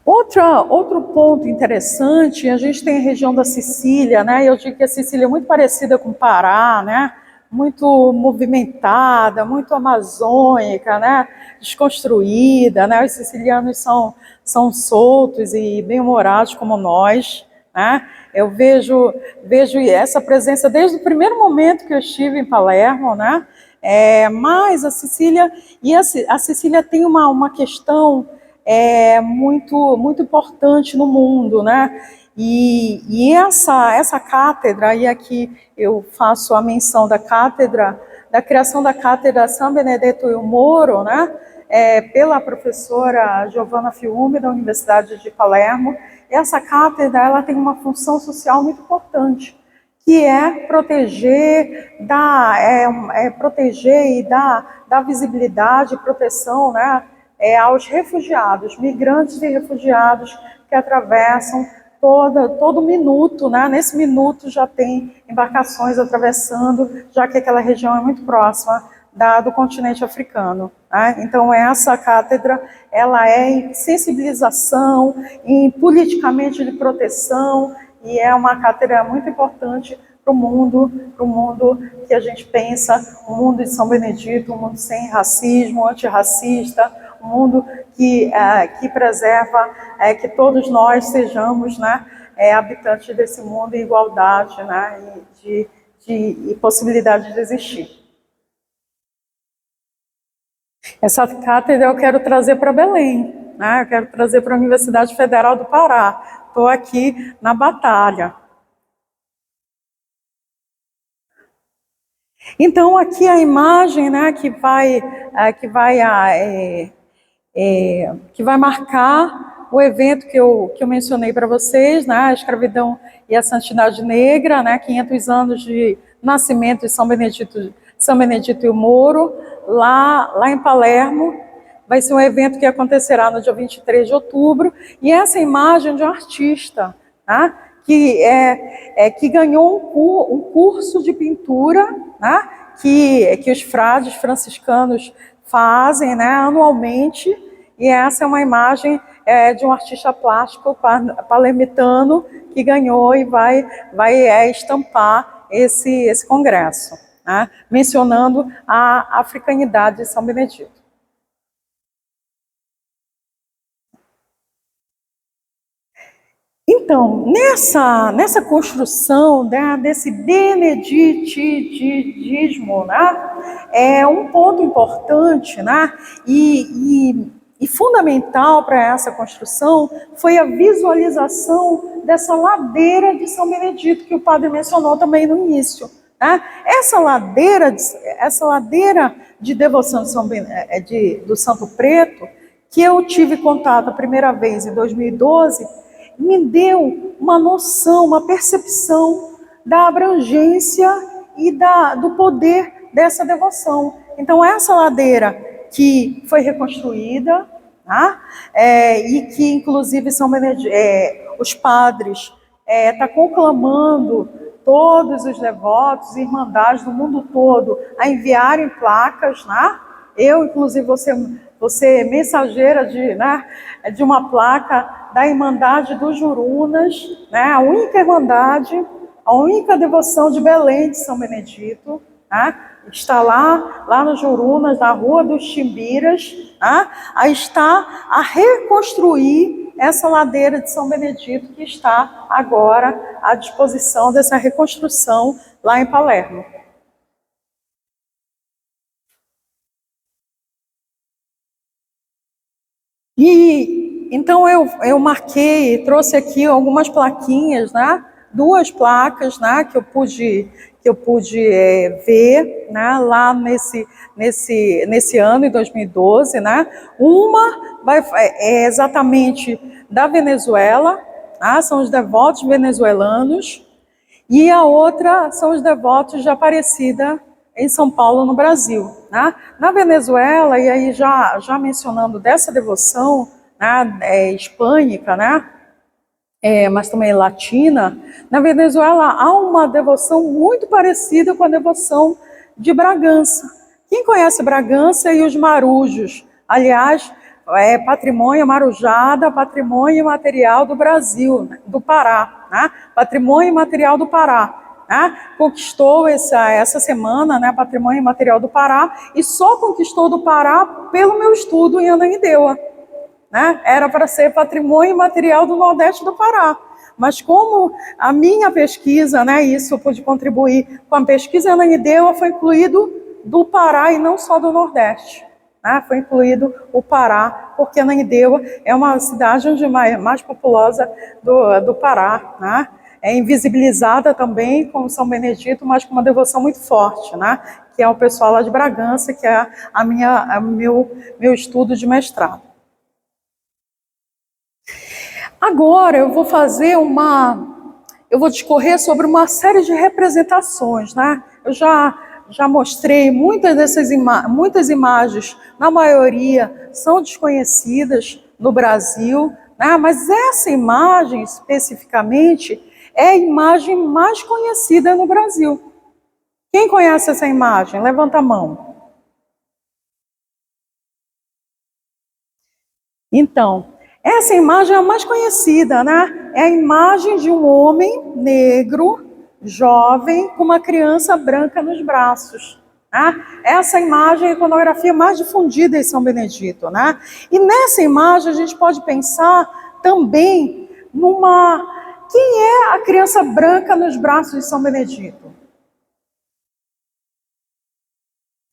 Outro ponto interessante, a gente tem a região da Sicília, né? Eu digo que a Sicília é muito parecida com o Pará, né? Muito movimentada, muito amazônica, né? Desconstruída, né? Os sicilianos são soltos e bem-humorados como nós, né? Eu vejo essa presença desde o primeiro momento que eu estive em Palermo, né? Mas a Sicília tem uma questão muito importante no mundo, né? E essa cátedra, e aqui eu faço a menção da criação da cátedra San Benedetto il Moro, né? Pela professora Giovanna Fiume, da Universidade de Palermo. Essa cátedra ela tem uma função social muito importante, que é proteger e dar visibilidade, proteção, né? aos refugiados, migrantes e refugiados que atravessam todo minuto, né? Nesse minuto já tem embarcações atravessando, já que aquela região é muito próxima do continente africano. Né? Então essa cátedra ela é em sensibilização, em politicamente de proteção, e é uma cátedra muito importante para o mundo que a gente pensa, um mundo de São Benedito, um mundo sem racismo, antirracista, um mundo que preserva que todos nós sejamos, né, habitantes desse mundo em igualdade, né, e possibilidade de existir. Essa cátedra eu quero trazer para Belém, né, eu quero trazer para a Universidade Federal do Pará. Estou aqui na batalha. Então, aqui a imagem, né, que vai marcar o evento que eu mencionei para vocês, né, a escravidão e a santidade negra, né, 500 anos de nascimento de São Benedito e o Moro, lá em Palermo. Vai ser um evento que acontecerá no dia 23 de outubro, e essa imagem de um artista, né, que ganhou um curso de pintura, né, que os frades franciscanos fazem, né, anualmente, e essa é uma imagem de um artista plástico palermitano que ganhou e vai estampar esse congresso, né, mencionando a africanidade de São Benedito. Então, nessa construção, né, desse beneditismo, né, um ponto importante, né, e fundamental para essa construção foi a visualização dessa ladeira de São Benedito, que o padre mencionou também no início. Né? Essa ladeira de devoção do Santo Preto, que eu tive contato a primeira vez em 2012, me deu uma noção, uma percepção da abrangência e do poder dessa devoção. Então, essa ladeira que foi reconstruída, tá? E que, inclusive, os padres estão conclamando todos os devotos e irmandades do mundo todo a enviarem placas, né? Eu, inclusive, você mensageira de uma placa da Irmandade dos Jurunas, né, a única irmandade, a única devoção de Belém de São Benedito, né, está lá nos Jurunas, na Rua dos Chimbiras, né, aí está a reconstruir essa ladeira de São Benedito que está agora à disposição dessa reconstrução lá em Palermo. E então eu marquei, trouxe aqui algumas plaquinhas, né? 2 placas, né? Que eu pude ver, né? Lá nesse ano, em 2012, né? Uma é exatamente da Venezuela, né? São os devotos venezuelanos, e a outra são os devotos de Aparecida em São Paulo, no Brasil. Né? Na Venezuela, e aí já mencionando dessa devoção, né, hispânica, né, mas também latina, na Venezuela há uma devoção muito parecida com a devoção de Bragança. Quem conhece Bragança e os marujos? Aliás, patrimônio marujada, patrimônio material do Brasil, do Pará, né? Patrimônio material do Pará. Né? Conquistou essa semana, né, Patrimônio Material do Pará, e só conquistou do Pará pelo meu estudo em Ananindeua. Né? Era para ser Patrimônio Material do Nordeste do Pará. Mas como a minha pesquisa, né, isso eu pude contribuir com a pesquisa em Ananindeua, foi incluído do Pará e não só do Nordeste. Né? Foi incluído o Pará, porque Ananindeua é uma cidade onde mais populosa do Pará, né? É invisibilizada também como São Benedito, mas com uma devoção muito forte, né? Que é o pessoal lá de Bragança, que é meu estudo de mestrado. Agora eu vou discorrer sobre uma série de representações, né? Eu já já mostrei, muitas imagens, na maioria, são desconhecidas no Brasil, né? Mas essa imagem, especificamente, é a imagem mais conhecida no Brasil. Quem conhece essa imagem? Levanta a mão. Então, essa imagem é a mais conhecida, né? É a imagem de um homem negro, jovem, com uma criança branca nos braços. Né? Essa imagem é a iconografia mais difundida em São Benedito, né? E nessa imagem a gente pode pensar também numa... Quem é a criança branca nos braços de São Benedito?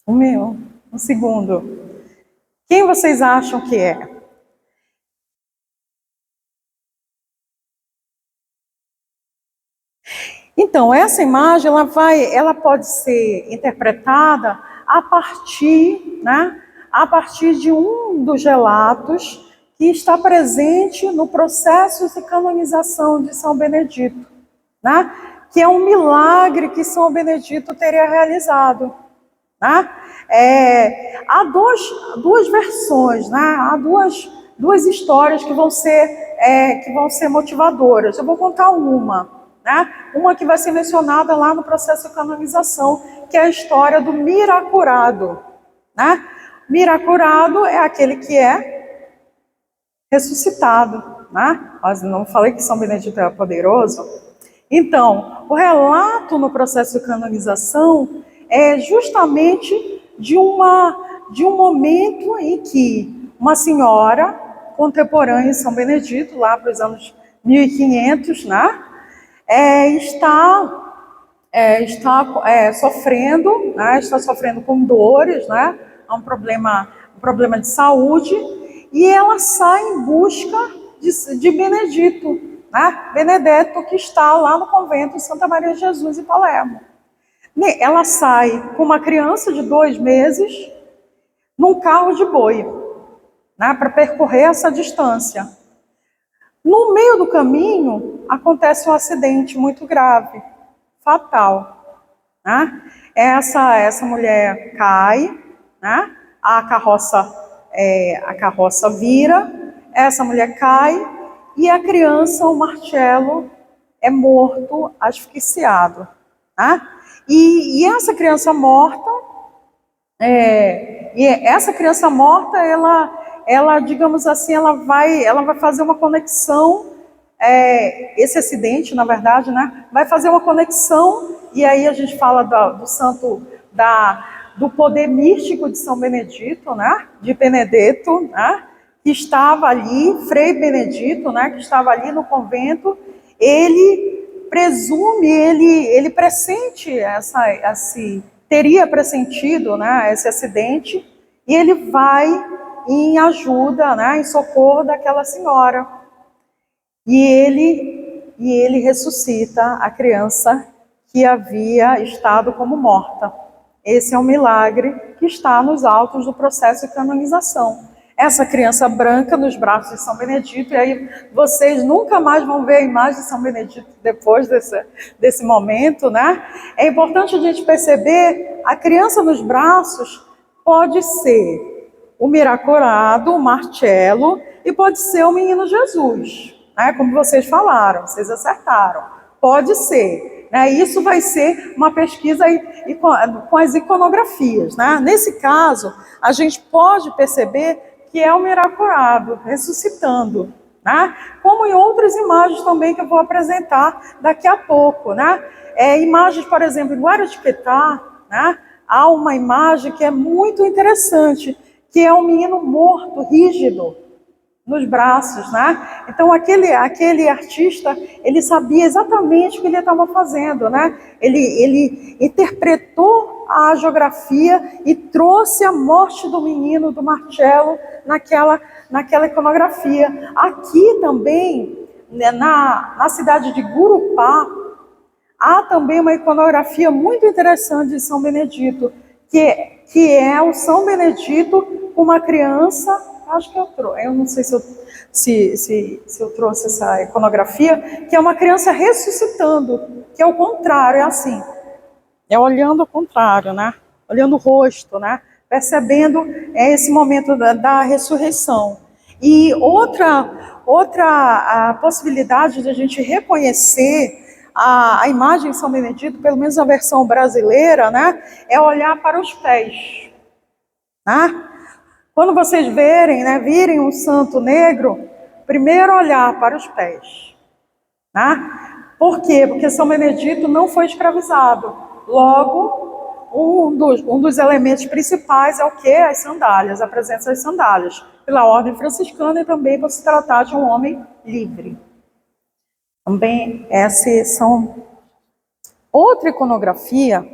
Um segundo. Quem vocês acham que é? Então, essa imagem ela pode ser interpretada a partir, né, a partir de um dos relatos que está presente no processo de canonização de São Benedito, né, que é um milagre que São Benedito teria realizado. Né? Há duas versões, né? Há duas histórias que vão ser motivadoras. Eu vou contar uma. Né? Uma que vai ser mencionada lá no processo de canonização, que é a história do miraculado. Né? Miraculado é aquele que é ressuscitado. Né? Mas não falei que São Benedito é poderoso? Então, o relato no processo de canonização é justamente de um momento em que uma senhora contemporânea em São Benedito, lá para os anos 1500, né? Está sofrendo com dores, né? É um problema de saúde, e ela sai em busca de Benedito, né? Benedetto, que está lá no convento de Santa Maria de Jesus, em Palermo. Ela sai com uma criança de 2 meses num carro de boi, né? Para percorrer essa distância. No meio do caminho, acontece um acidente muito grave, fatal. Né? Essa mulher cai, né? a carroça vira, essa mulher cai e a criança, o Marcello, é morto, asfixiado. Né? E essa criança morta, ela, digamos assim, ela vai fazer uma conexão, esse acidente, na verdade, né, vai fazer uma conexão, e aí a gente fala do poder místico de São Benedito, né, de Benedetto, né, que estava ali, Frei Benedito, né, que estava ali no convento. Ele presume, ele pressente teria pressentido, né, esse acidente, e ele vai em ajuda, né, em socorro daquela senhora. E ele ressuscita a criança que havia estado como morta. Esse é um milagre que está nos autos do processo de canonização. Essa criança branca nos braços de São Benedito, e aí vocês nunca mais vão ver a imagem de São Benedito depois desse momento, né? É importante a gente perceber, a criança nos braços pode ser o miraculado, o Marcello, e pode ser o menino Jesus, né? Como vocês falaram, vocês acertaram. Pode ser. Né? Isso vai ser uma pesquisa com as iconografias. Né? Nesse caso, a gente pode perceber que é o miraculado, ressuscitando. Né? Como em outras imagens também que eu vou apresentar daqui a pouco. Né? Imagens, por exemplo, em Guaratinguetá, né? Há uma imagem que é muito interessante, que é um menino morto, rígido, nos braços, né? Então aquele artista, ele sabia exatamente o que ele estava fazendo, né? Ele interpretou a geografia e trouxe a morte do menino, do Marcello, naquela iconografia. Aqui também, né, na cidade de Gurupá, há também uma iconografia muito interessante de São Benedito, que é o São Benedito com uma criança. Acho que eu não sei se eu trouxe essa iconografia, que é uma criança ressuscitando, que é o contrário, é assim. é olhando ao contrário, né? Olhando o rosto, né? Percebendo esse momento da ressurreição. E outra a possibilidade de a gente reconhecer a imagem de São Benedito, pelo menos a versão brasileira, né? É olhar para os pés, né? Quando vocês verem, né, virem um santo negro, primeiro olhar para os pés, né? Por quê? Porque São Benedito não foi escravizado. Logo, um dos elementos principais é o quê? As sandálias, a presença das sandálias, pela ordem franciscana e também por se tratar de um homem livre. Também essas são outra iconografia.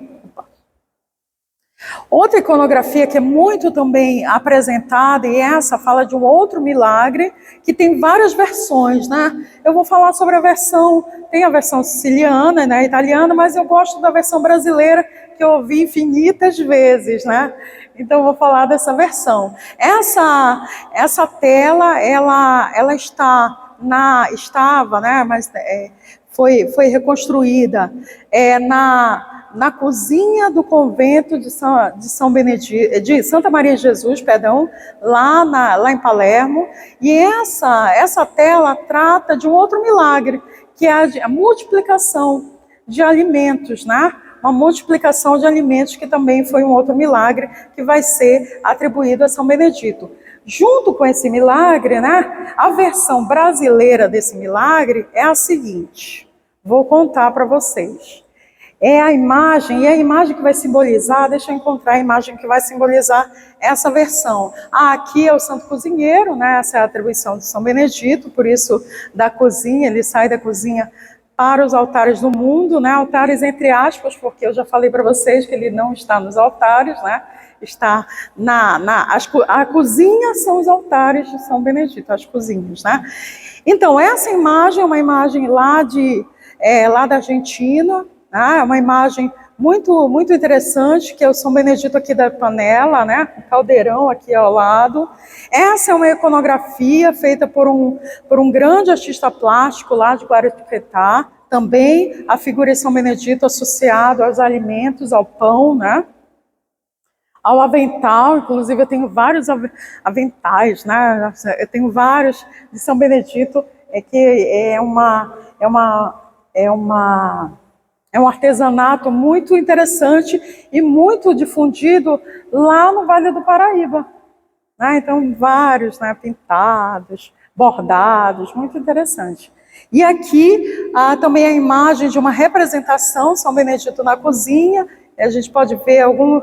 Outra iconografia que é muito também apresentada, e essa fala de um outro milagre, que tem várias versões, né? Eu vou falar sobre a versão, tem a versão siciliana, né, italiana, mas eu gosto da versão brasileira, que eu ouvi infinitas vezes, né? Então eu vou falar dessa versão. Essa tela, ela estava, né, mas foi reconstruída na cozinha do convento de São Benedito, de Santa Maria de Jesus, perdão, lá em Palermo. E essa tela trata de um outro milagre, que é a multiplicação de alimentos, né? Uma multiplicação de alimentos que também foi um outro milagre que vai ser atribuído a São Benedito. Junto com esse milagre, né, a versão brasileira desse milagre é a seguinte. Vou contar para vocês. É a imagem, e a imagem que vai simbolizar, deixa eu encontrar a imagem que vai simbolizar essa versão. Aqui é o Santo Cozinheiro, né? Essa é a atribuição de São Benedito, por isso da cozinha, ele sai da cozinha para os altares do mundo, né? Altares entre aspas, porque eu já falei para vocês que ele não está nos altares, né? Está a cozinha são os altares de São Benedito, as cozinhas, né? Então, essa imagem é uma imagem lá da Argentina, né? Uma imagem muito, muito interessante, que é o São Benedito aqui da panela, né? O caldeirão aqui ao lado. Essa é uma iconografia feita por um grande artista plástico lá de Guaratinguetá. Também a figura de São Benedito associado aos alimentos, ao pão, né? Ao avental, inclusive eu tenho vários aventais, né? Eu tenho vários de São Benedito, que é um artesanato muito interessante e muito difundido lá no Vale do Paraíba, né? Então, vários, né, pintados, bordados, muito interessante. E aqui também a imagem de uma representação, São Benedito na cozinha. A gente pode ver alguns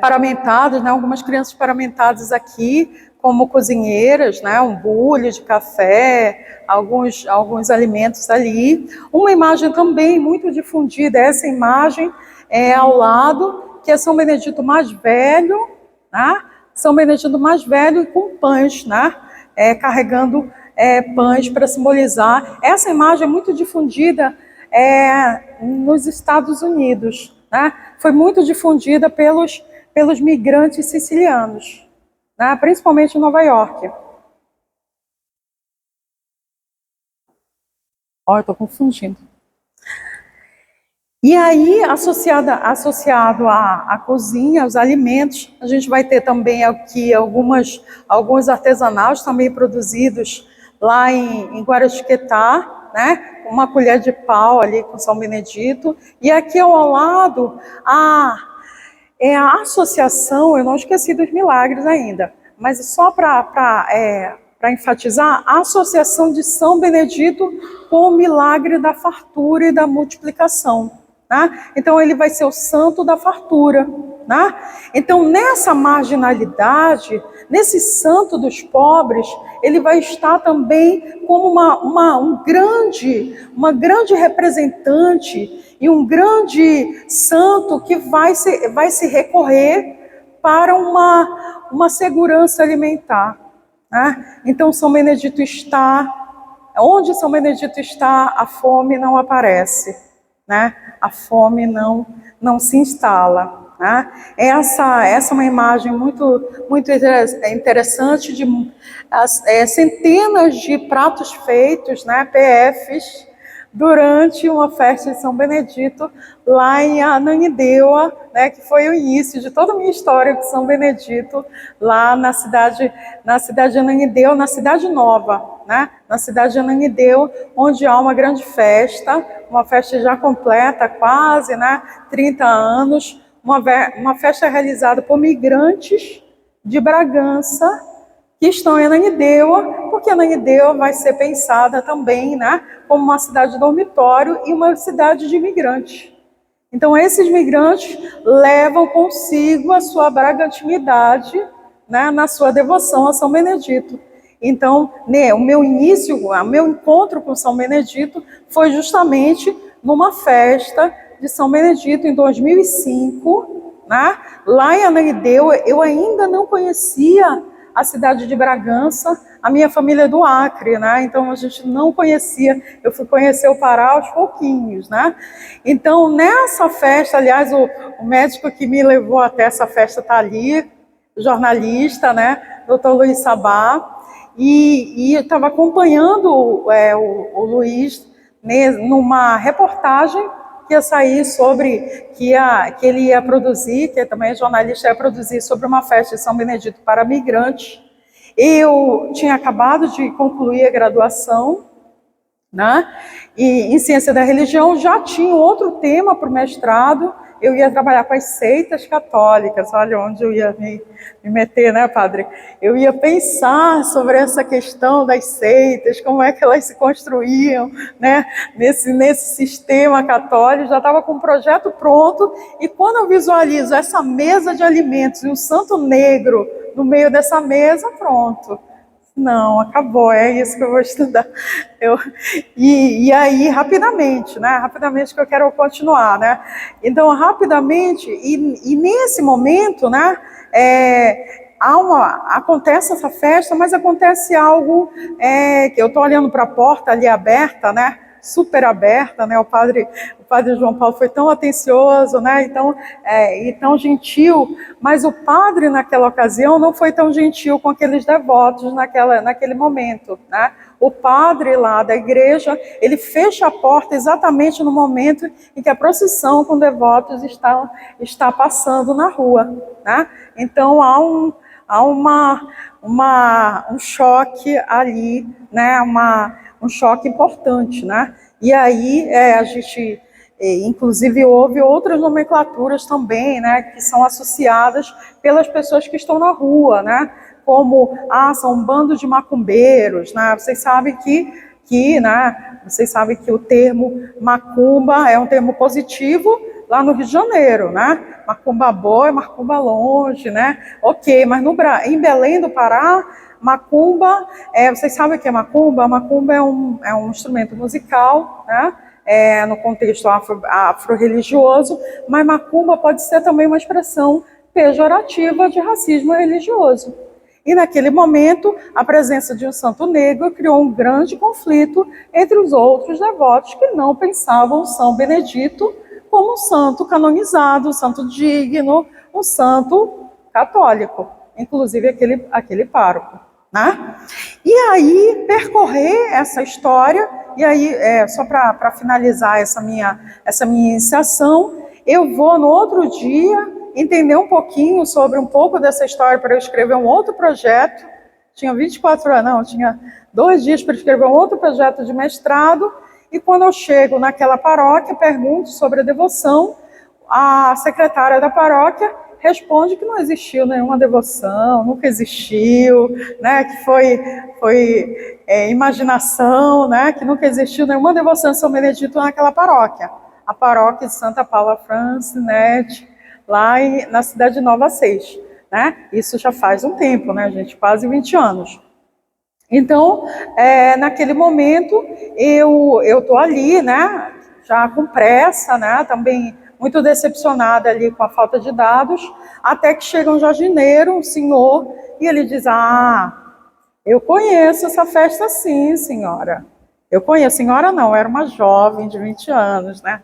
paramentados, né, algumas crianças paramentadas aqui, como cozinheiras, né, um bule de café, alguns alimentos ali. Uma imagem também muito difundida, essa imagem ao lado, que é São Benedito mais velho, né? São Benedito mais velho e com pães, né? Carregando pães para simbolizar. Essa imagem é muito difundida nos Estados Unidos, né? Foi muito difundida pelos migrantes sicilianos, né? Principalmente em Nova York. Eu estou confundindo. E aí, associado à cozinha, aos alimentos, a gente vai ter também aqui alguns artesanatos também produzidos lá em Guaratinguetá, né? Uma colher de pau ali com São Benedito. E aqui ao lado, a associação, eu não esqueci dos milagres ainda, mas só para enfatizar, a associação de São Benedito com o milagre da fartura e da multiplicação. Né? Então, ele vai ser o santo da fartura. Né? Então, nessa marginalidade, nesse santo dos pobres, ele vai estar também como uma grande representante e um grande santo que vai se recorrer para uma segurança alimentar. Né? Então, São Benedito onde São Benedito está, a fome não aparece. Né? A fome não se instala. né? Essa é uma imagem muito interessante de centenas de pratos feitos, né, PFs, durante uma festa de São Benedito, lá em Ananindeua, né, que foi o início de toda a minha história com São Benedito, lá na cidade de Ananindeua, na Cidade Nova, né, na cidade de Ananindeua, onde há uma grande festa, uma festa já completa, quase, né, 30 anos, uma festa realizada por migrantes de Bragança, que estão em Ananindeua, porque Ananindeua vai ser pensada também, né, como uma cidade dormitório e uma cidade de imigrantes. Então, esses migrantes levam consigo a sua bragantinidade, né, na sua devoção a São Benedito. Então, né, o meu encontro com São Benedito foi justamente numa festa de São Benedito em 2005, né? Lá em Ananindeua, eu ainda não conhecia a cidade de Bragança, a minha família é do Acre, né? Então a gente não conhecia, eu fui conhecer o Pará aos pouquinhos, né? Então nessa festa, aliás, o médico que me levou até essa festa está ali, jornalista, né? Dr. Luiz Sabá, e eu estava acompanhando o Luiz, né, numa reportagem que ia sair sobre, que ele ia produzir, que também é jornalista, ia produzir sobre uma festa de São Benedito para migrantes. Eu tinha acabado de concluir a graduação, né? E em Ciência da Religião já tinha outro tema para o mestrado, eu ia trabalhar com as seitas católicas, olha onde eu ia me meter, né, padre? Eu ia pensar sobre essa questão das seitas, como é que elas se construíam, né, nesse sistema católico, já estava com um projeto pronto, e quando eu visualizo essa mesa de alimentos e um santo negro no meio dessa mesa, pronto. Não, acabou, é isso que eu vou estudar. E aí, rapidamente, né? Rapidamente que eu quero continuar, né? Então, rapidamente, e nesse momento, né? Acontece essa festa, mas acontece algo que eu estou olhando para a porta ali aberta, né? Super aberta, né? O padre João Paulo foi tão atencioso, né? E tão gentil, mas o padre naquela ocasião não foi tão gentil com aqueles devotos naquele momento, né? O padre lá da igreja, ele fecha a porta exatamente no momento em que a procissão com devotos está passando na rua, né? Então há um choque ali, né? Um choque importante, né? E aí a gente, inclusive, houve outras nomenclaturas também, né? Que são associadas pelas pessoas que estão na rua, né? Como, são um bando de macumbeiros, né? Vocês sabem que o termo macumba é um termo positivo lá no Rio de Janeiro, né? Macumba boa é macumba longe, né? Ok, mas em Belém do Pará, macumba, vocês sabem o que é macumba? Macumba é um instrumento musical, né? No contexto afro-religioso, mas macumba pode ser também uma expressão pejorativa de racismo religioso. E naquele momento, a presença de um santo negro criou um grande conflito entre os outros devotos que não pensavam São Benedito como um santo canonizado, um santo digno, um santo católico, inclusive aquele pároco, né? E aí, percorrer essa história, e aí, só para finalizar essa minha iniciação, eu vou no outro dia entender um pouquinho sobre um pouco dessa história para eu escrever um outro projeto. Tinha 24 horas, não, tinha 2 dias para escrever um outro projeto de mestrado, e quando eu chego naquela paróquia, pergunto sobre a devoção, a secretária da paróquia responde que não existiu nenhuma devoção, nunca existiu, né, que foi imaginação, né, que nunca existiu nenhuma devoção a São Benedito naquela paróquia. A paróquia de Santa Paula Francinete, lá na cidade de Nova Seixas, né? Isso já faz um tempo, né, gente? Quase 20 anos. Então, naquele momento, eu estou ali, né? Já com pressa, né? Também muito decepcionada ali com a falta de dados, até que chega um jardineiro, um senhor, e ele diz: eu conheço essa festa sim, senhora. Eu conheço, senhora não, era uma jovem de 20 anos, né?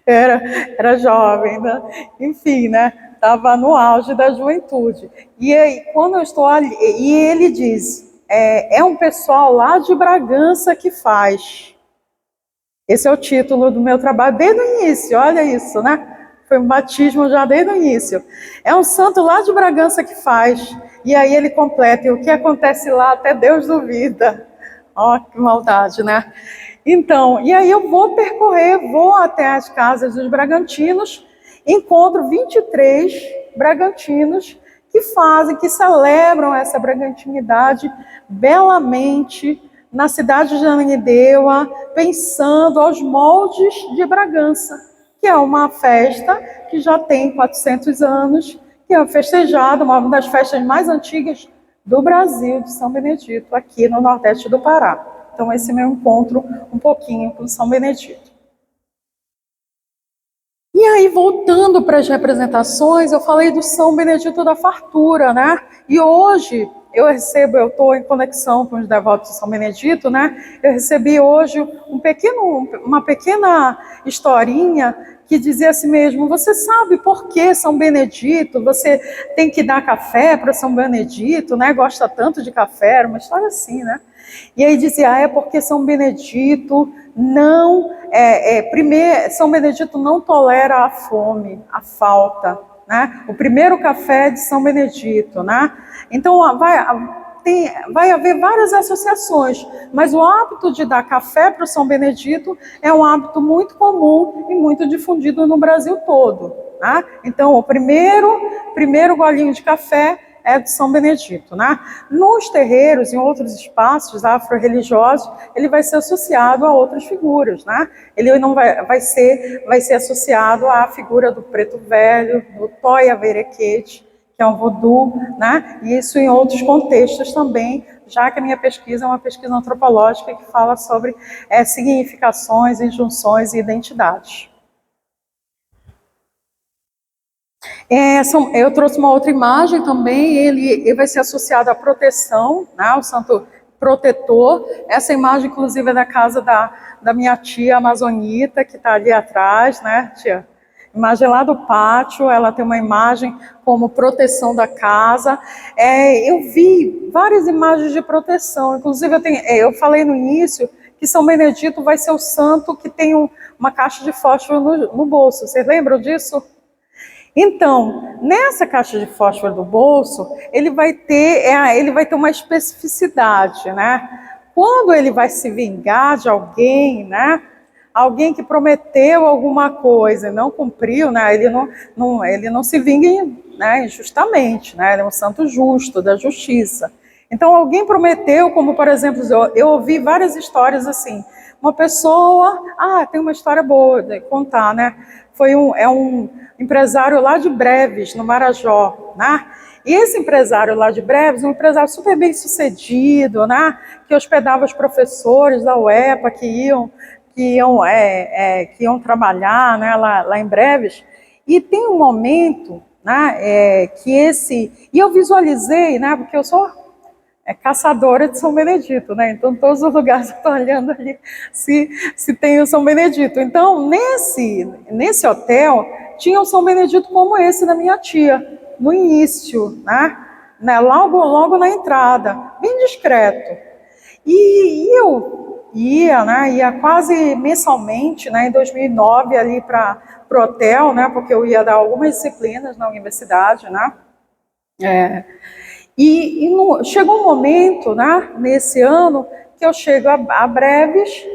era, era jovem, né? Enfim, né? Estava no auge da juventude. E aí, quando eu estou ali, e ele diz, é um pessoal lá de Bragança que faz. Esse é o título do meu trabalho desde o início, olha isso, né? Foi um batismo já desde o início. É um santo lá de Bragança que faz. E aí ele completa, e o que acontece lá até Deus duvida. Ó, que maldade, né? Então, e aí eu vou percorrer, vou até as casas dos Bragantinos, encontro 23 Bragantinos que fazem, que celebram essa Bragantinidade belamente na cidade de Ananindeua, pensando aos moldes de Bragança, que é uma festa que já tem 400 anos, que é festejada, uma das festas mais antigas do Brasil, de São Benedito, aqui no Nordeste do Pará. Então, esse é meu encontro um pouquinho com São Benedito. E aí, voltando para as representações, eu falei do São Benedito da Fartura, né? E hoje eu estou em conexão com os devotos de São Benedito, né? Eu recebi hoje uma pequena historinha que dizia assim mesmo: você sabe por que São Benedito? Você tem que dar café para São Benedito, né? Gosta tanto de café, era uma história assim, né? E aí dizia, é porque São Benedito São Benedito não tolera a fome, a falta, né? O primeiro café é de São Benedito, né? Então vai haver várias associações, mas o hábito de dar café para o São Benedito é um hábito muito comum e muito difundido no Brasil todo, né? Então o primeiro golinho de café é de São Benedito, né? Nos terreiros, em outros espaços afro-religiosos, ele vai ser associado a outras figuras, né? Ele não vai ser associado à figura do preto velho, do Toia Verequete, que é um voodoo, né? E isso em outros contextos também, já que a minha pesquisa é uma pesquisa antropológica que fala sobre significações, injunções e identidades. Eu trouxe uma outra imagem também, ele vai ser associado à proteção, né, o santo protetor. Essa imagem, inclusive, é da casa da minha tia amazonita, que está ali atrás, né, tia? Imagem lá do pátio, ela tem uma imagem como proteção da casa. Eu vi várias imagens de proteção, inclusive eu falei no início que São Benedito vai ser o santo que tem uma caixa de fósforo no bolso. Vocês lembram disso? Então, nessa caixa de fósforo do bolso, ele vai ter uma especificidade, né? Quando ele vai se vingar de alguém, né? Alguém que prometeu alguma coisa e não cumpriu, né? Ele não se vinga, né, injustamente, né? Ele é um santo justo, da justiça. Então, alguém prometeu, como por exemplo, eu ouvi várias histórias assim. Uma pessoa, tem uma história boa de contar, né? É um empresário lá de Breves, no Marajó, né? E esse empresário lá de Breves, um empresário super bem sucedido, né? Que hospedava os professores da UEPA que iam trabalhar, né, lá em Breves. E tem um momento, né, e eu visualizei, né, porque eu sou caçadora de São Benedito, né? Então, todos os lugares eu estou olhando ali se tem o São Benedito. Então, nesse hotel, tinha um São Benedito como esse da minha tia, no início, né? Logo na entrada, bem discreto. E eu ia quase mensalmente, né, em 2009, ali para o hotel, né, porque eu ia dar algumas disciplinas na universidade, né? Chegou um momento, né, nesse ano, que eu chego a Breves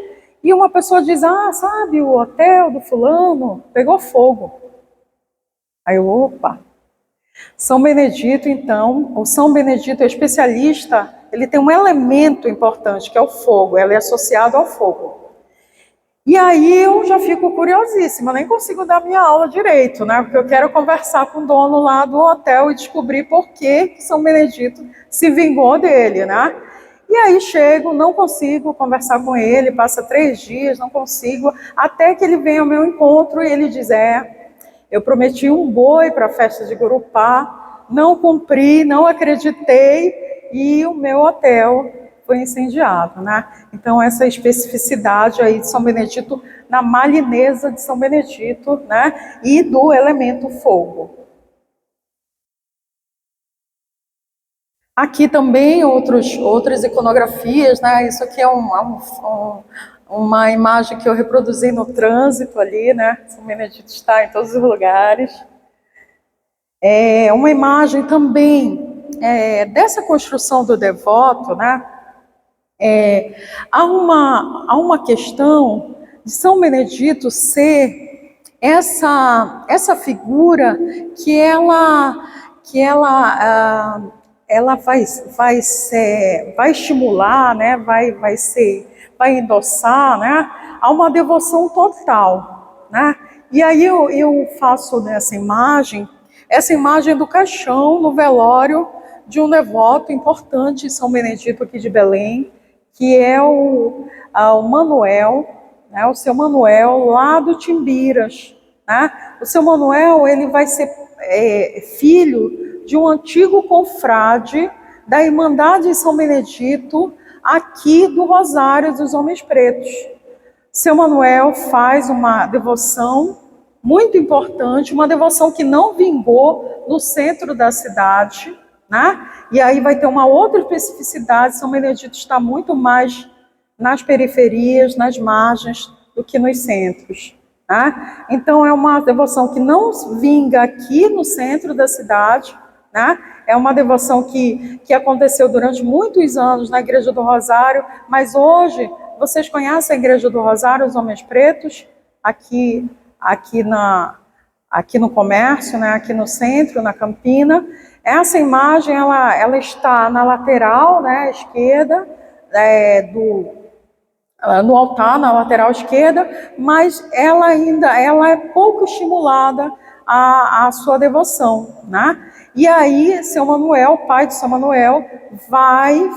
e uma pessoa diz, sabe, o hotel do fulano pegou fogo. Aí eu, opa. São Benedito, então, o São Benedito é especialista, ele tem um elemento importante, que é o fogo, ele é associado ao fogo. E aí eu já fico curiosíssima, nem consigo dar minha aula direito, né? Porque eu quero conversar com o dono lá do hotel e descobrir por que São Benedito se vingou dele, né? E aí chego, não consigo conversar com ele, passa 3 dias, não consigo, até que ele vem ao meu encontro e ele diz, eu prometi um boi para a festa de Gurupá, não cumpri, não acreditei, e o meu hotel foi incendiado, né? Então, essa especificidade aí de São Benedito na malinesa de São Benedito, né? E do elemento fogo. Aqui também outras iconografias, né? Isso aqui é uma imagem que eu reproduzi no trânsito ali, né? São Benedito está em todos os lugares. É uma imagem também dessa construção do devoto, né? Há uma questão de São Benedito ser essa figura que ela vai estimular, né? Vai endossar, né? A uma devoção total, né? E aí eu faço essa imagem do caixão no velório de um devoto importante, São Benedito aqui de Belém, que é o Manuel, né, o seu Manuel lá do Timbiras, né? O seu Manuel, ele vai ser filho de um antigo confrade da Irmandade de São Benedito aqui do Rosário dos Homens Pretos. Seu Manuel faz uma devoção muito importante, uma devoção que não vingou no centro da cidade, né? E aí vai ter uma outra especificidade, São Benedito está muito mais nas periferias, nas margens, do que nos centros. Né? Então é uma devoção que não vinga aqui no centro da cidade, né? É uma devoção que aconteceu durante muitos anos na Igreja do Rosário, mas hoje, vocês conhecem a Igreja do Rosário, os Homens Pretos, aqui no comércio, né? Aqui no centro, na Campina. Essa imagem ela está na lateral, né, esquerda, no altar, na lateral esquerda, mas ela é pouco estimulada a sua devoção, né? E aí, seu Manuel, pai de São Manuel,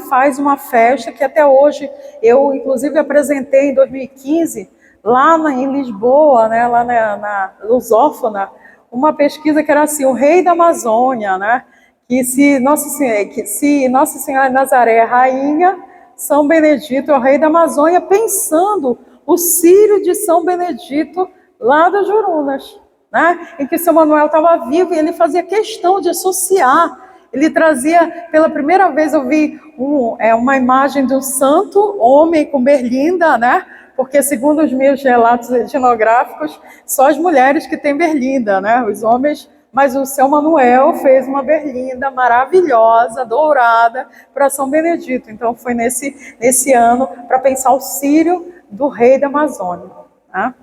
faz uma festa que até hoje eu, inclusive, apresentei em 2015, lá em Lisboa, né, lá na Lusófona, uma pesquisa que era assim, o rei da Amazônia, né? Que se Nossa Senhora de Nazaré é rainha, São Benedito é o rei da Amazônia, pensando o Círio de São Benedito lá das Jurunas, né? Em que São Manuel estava vivo e ele fazia questão de associar. Ele trazia, pela primeira vez eu vi uma imagem de um santo homem com berlinda, né? Porque segundo os meus relatos etnográficos, só as mulheres que têm berlinda, né? Os homens... Mas o seu Manuel fez uma berlinda maravilhosa, dourada, para São Benedito. Então foi nesse ano para pensar o Círio do rei da Amazônia. Tá?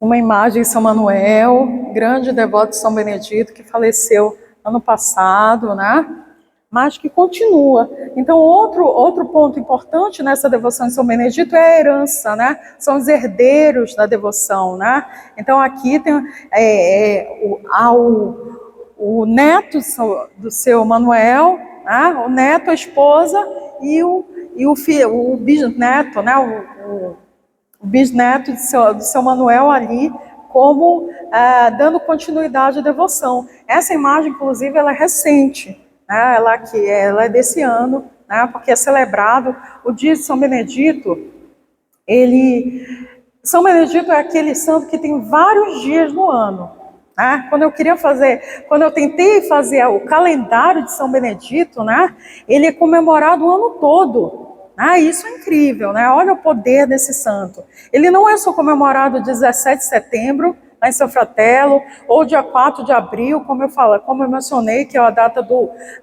Uma imagem de São Manuel, grande devoto de São Benedito, que faleceu ano passado, né? Mas que continua. Então, outro ponto importante nessa devoção de São Benedito é a herança, né? São os herdeiros da devoção, né? Então, aqui tem o neto do seu Manuel, né? O neto, a esposa e o bisneto, né? O bisneto do seu Manuel ali, como dando continuidade à devoção. Essa imagem, inclusive, ela é recente. Ela é desse ano, né, porque é celebrado o dia de São Benedito. São Benedito é aquele santo que tem vários dias no ano. Né? Quando eu tentei fazer o calendário de São Benedito, né, ele é comemorado o ano todo. Isso é incrível, né? Olha o poder desse santo. Ele não é só comemorado 17 de setembro, lá em São Fratello, ou dia 4 de abril, como eu mencionei, que é a data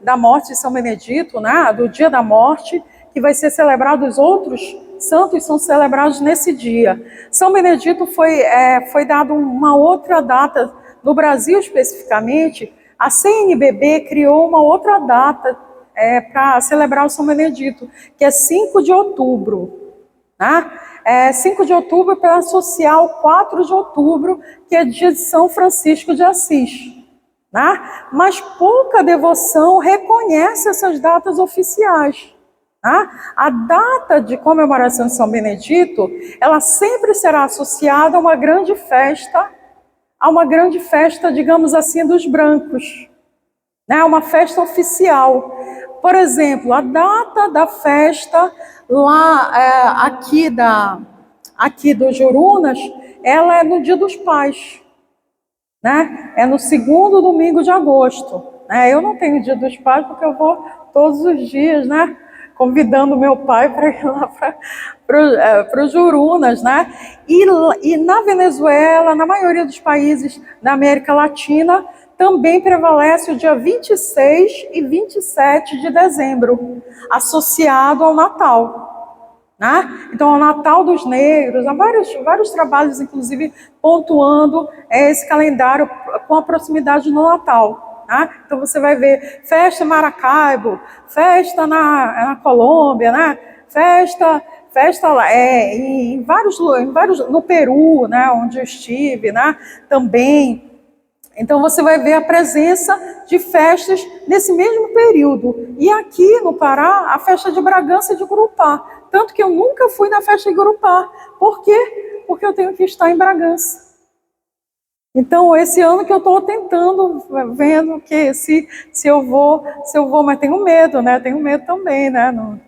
da morte de São Benedito, né? Do dia da morte, que vai ser celebrado, os outros santos são celebrados nesse dia. São Benedito foi dado uma outra data, no Brasil especificamente, a CNBB criou uma outra data para celebrar o São Benedito, que é 5 de outubro. Né? 5 de outubro para associar o 4 de outubro, que é dia de São Francisco de Assis. Né? Mas pouca devoção reconhece essas datas oficiais. Né? A data de comemoração de São Benedito, ela sempre será associada a uma grande festa, digamos assim, dos brancos. Né? Uma festa oficial. por exemplo, a data da festa lá aqui dos Jurunas, ela é no Dia dos Pais, né? É no segundo domingo de agosto. Né? Eu não tenho Dia dos Pais porque eu vou todos os dias, né? Convidando meu pai para ir lá para os Jurunas, né? E na Venezuela, na maioria dos países da América Latina, também prevalece o dia 26 e 27 de dezembro, associado ao Natal. Né? Então, o Natal dos Negros, há vários trabalhos, inclusive, pontuando esse calendário com a proximidade no Natal. Né? Então, você vai ver festa em Maracaibo, festa na Colômbia, né? festa em vários, no Peru, né? Onde eu estive, né? Também. Então, você vai ver a presença de festas nesse mesmo período. E aqui no Pará, a festa de Bragança e de Gurupá. Tanto que eu nunca fui na festa de Gurupá. Por quê? Porque eu tenho que estar em Bragança. Então, esse ano que eu estou tentando, vendo que se eu vou, mas tenho medo, né? Tenho medo também, né? Não,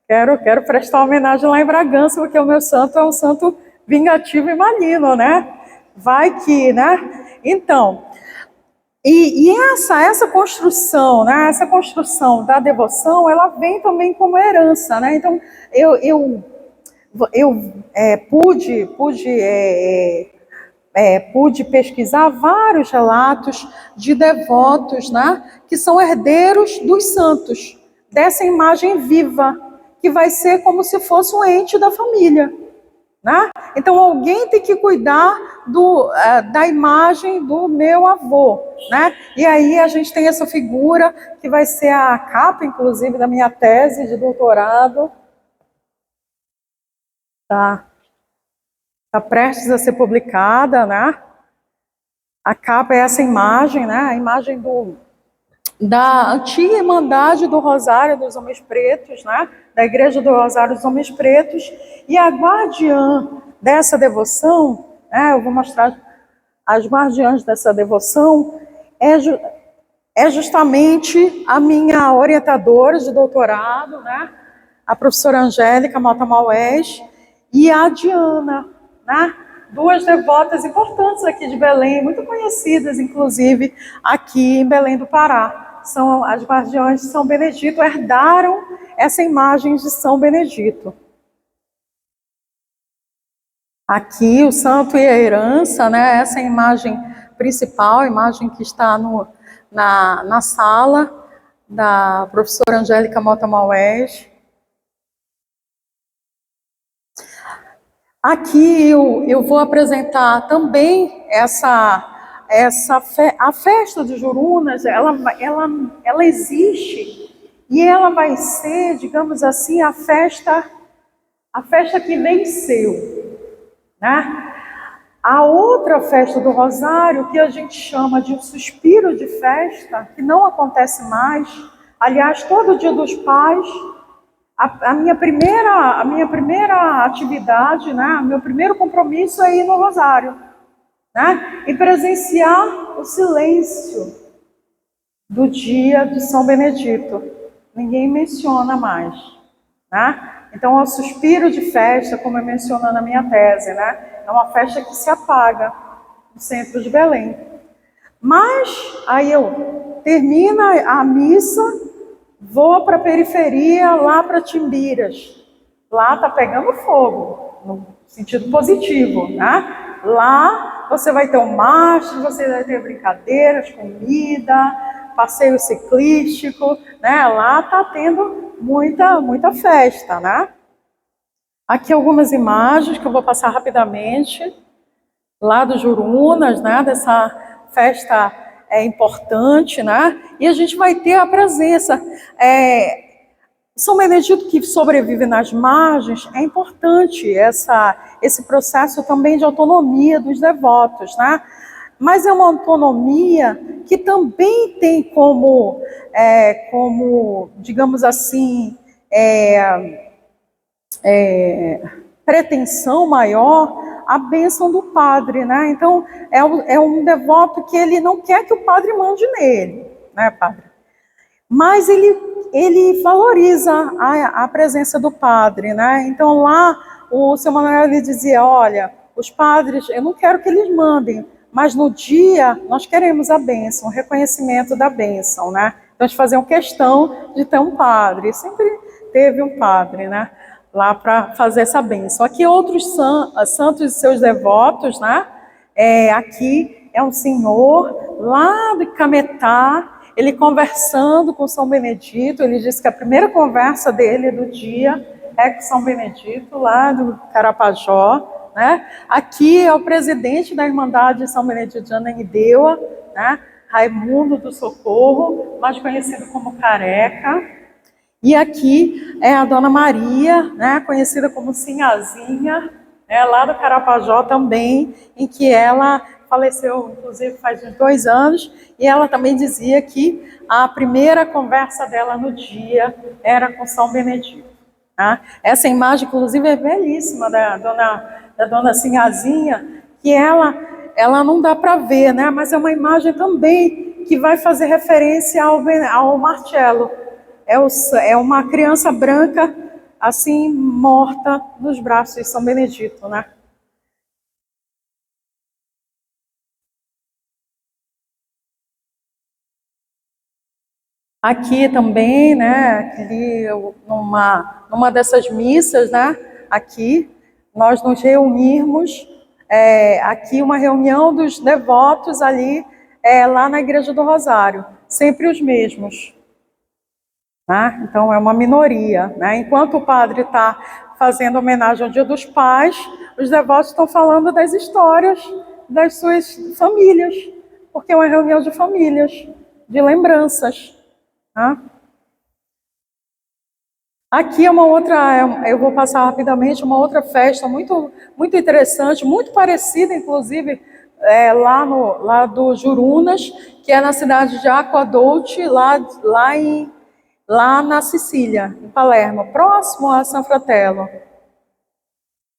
quero prestar homenagem lá em Bragança, porque o meu santo é um santo vingativo e maligno, né? Vai que, né? Então, e essa construção, né? Essa construção da devoção, ela vem também como herança, né? Então, eu pude pesquisar vários relatos de devotos, né? Que são herdeiros dos santos, dessa imagem viva, que vai ser como se fosse um ente da família. Né? Então, alguém tem que cuidar da imagem do meu avô. Né? E aí a gente tem essa figura que vai ser a capa, inclusive, da minha tese de doutorado. Tá prestes a ser publicada. Né? A capa é essa imagem, né? A imagem da antiga Irmandade do Rosário dos Homens Pretos, né? Da Igreja do Rosário dos Homens Pretos, e a guardiã dessa devoção, né? Eu vou mostrar as guardiãs dessa devoção, é justamente a minha orientadora de doutorado, né? A professora Angélica Mota Maués e a Diana, né? Duas devotas importantes aqui de Belém, muito conhecidas, inclusive, aqui em Belém do Pará. São as guardiãs de São Benedito, herdaram essa imagem de São Benedito. Aqui o santo e a herança, né? Essa é a imagem principal, a imagem que está na sala da professora Angélica Mota Maués. Aqui eu vou apresentar também a festa de Jurunas. Ela existe e ela vai ser, digamos assim, a festa que venceu, né? A outra festa do Rosário, que a gente chama de um suspiro de festa, que não acontece mais. Aliás, todo Dia dos Pais, a minha primeira atividade, né, meu primeiro compromisso é ir no Rosário, né, e presenciar o silêncio do dia de São Benedito. Ninguém menciona mais, né? Então, o suspiro de festa, como eu menciono na minha tese, né, é uma festa que se apaga no centro de Belém. Mas aí eu termino a missa, vou para a periferia, lá para Timbiras. Lá está pegando fogo, no sentido positivo, né? Lá você vai ter um mastro, você vai ter brincadeiras, comida, passeio ciclístico, né? Lá está tendo muita festa, né? Aqui algumas imagens que eu vou passar rapidamente, lá do Jurunas, né? Dessa festa importante, né? E a gente vai ter a presença. São Benedito, que sobrevive nas margens, é importante esse processo também de autonomia dos devotos, né? Mas é uma autonomia que também tem como digamos assim, pretensão maior a bênção do padre, né? Então, é um devoto que ele não quer que o padre mande nele, né, padre? Mas ele ele valoriza a presença do padre, né? Então lá o seu Manuel ele dizia, olha, os padres, eu não quero que eles mandem, mas no dia nós queremos a bênção, o reconhecimento da bênção, né? Então eles faziam questão de ter um padre, sempre teve um padre, né? Lá para fazer essa bênção. Aqui outros santos e seus devotos, né? Aqui é um senhor lá de Cametá, ele conversando com São Benedito, ele disse que a primeira conversa dele do dia é com São Benedito, lá do Carapajó, né? Aqui é o presidente da Irmandade de São Benedito de Ananindeua, né? Raimundo do Socorro, mais conhecido como Careca. E aqui é a Dona Maria, né? Conhecida como Sinhazinha, né? Lá do Carapajó também, em que ela faleceu, inclusive, faz uns 2 anos, e ela também dizia que a primeira conversa dela no dia era com São Benedito. Tá? Essa imagem, inclusive, é belíssima da dona Sinhazinha, que ela não dá para ver, né? Mas é uma imagem também que vai fazer referência ao Marcello. É uma criança branca, assim, morta nos braços de São Benedito, né? Aqui também, né, ali numa dessas missas, né, aqui, nós nos reunirmos, aqui uma reunião dos devotos ali, lá na Igreja do Rosário, sempre os mesmos, né? Então é uma minoria, né? Enquanto o padre está fazendo homenagem ao Dia dos Pais, os devotos estão falando das histórias das suas famílias, porque é uma reunião de famílias, de lembranças. Tá? Aqui é uma outra, eu vou passar rapidamente, uma outra festa muito, muito interessante, muito parecida, inclusive, lá do Jurunas, que é na cidade de Aquadouce, lá na Sicília, em Palermo, próximo a San Fratello,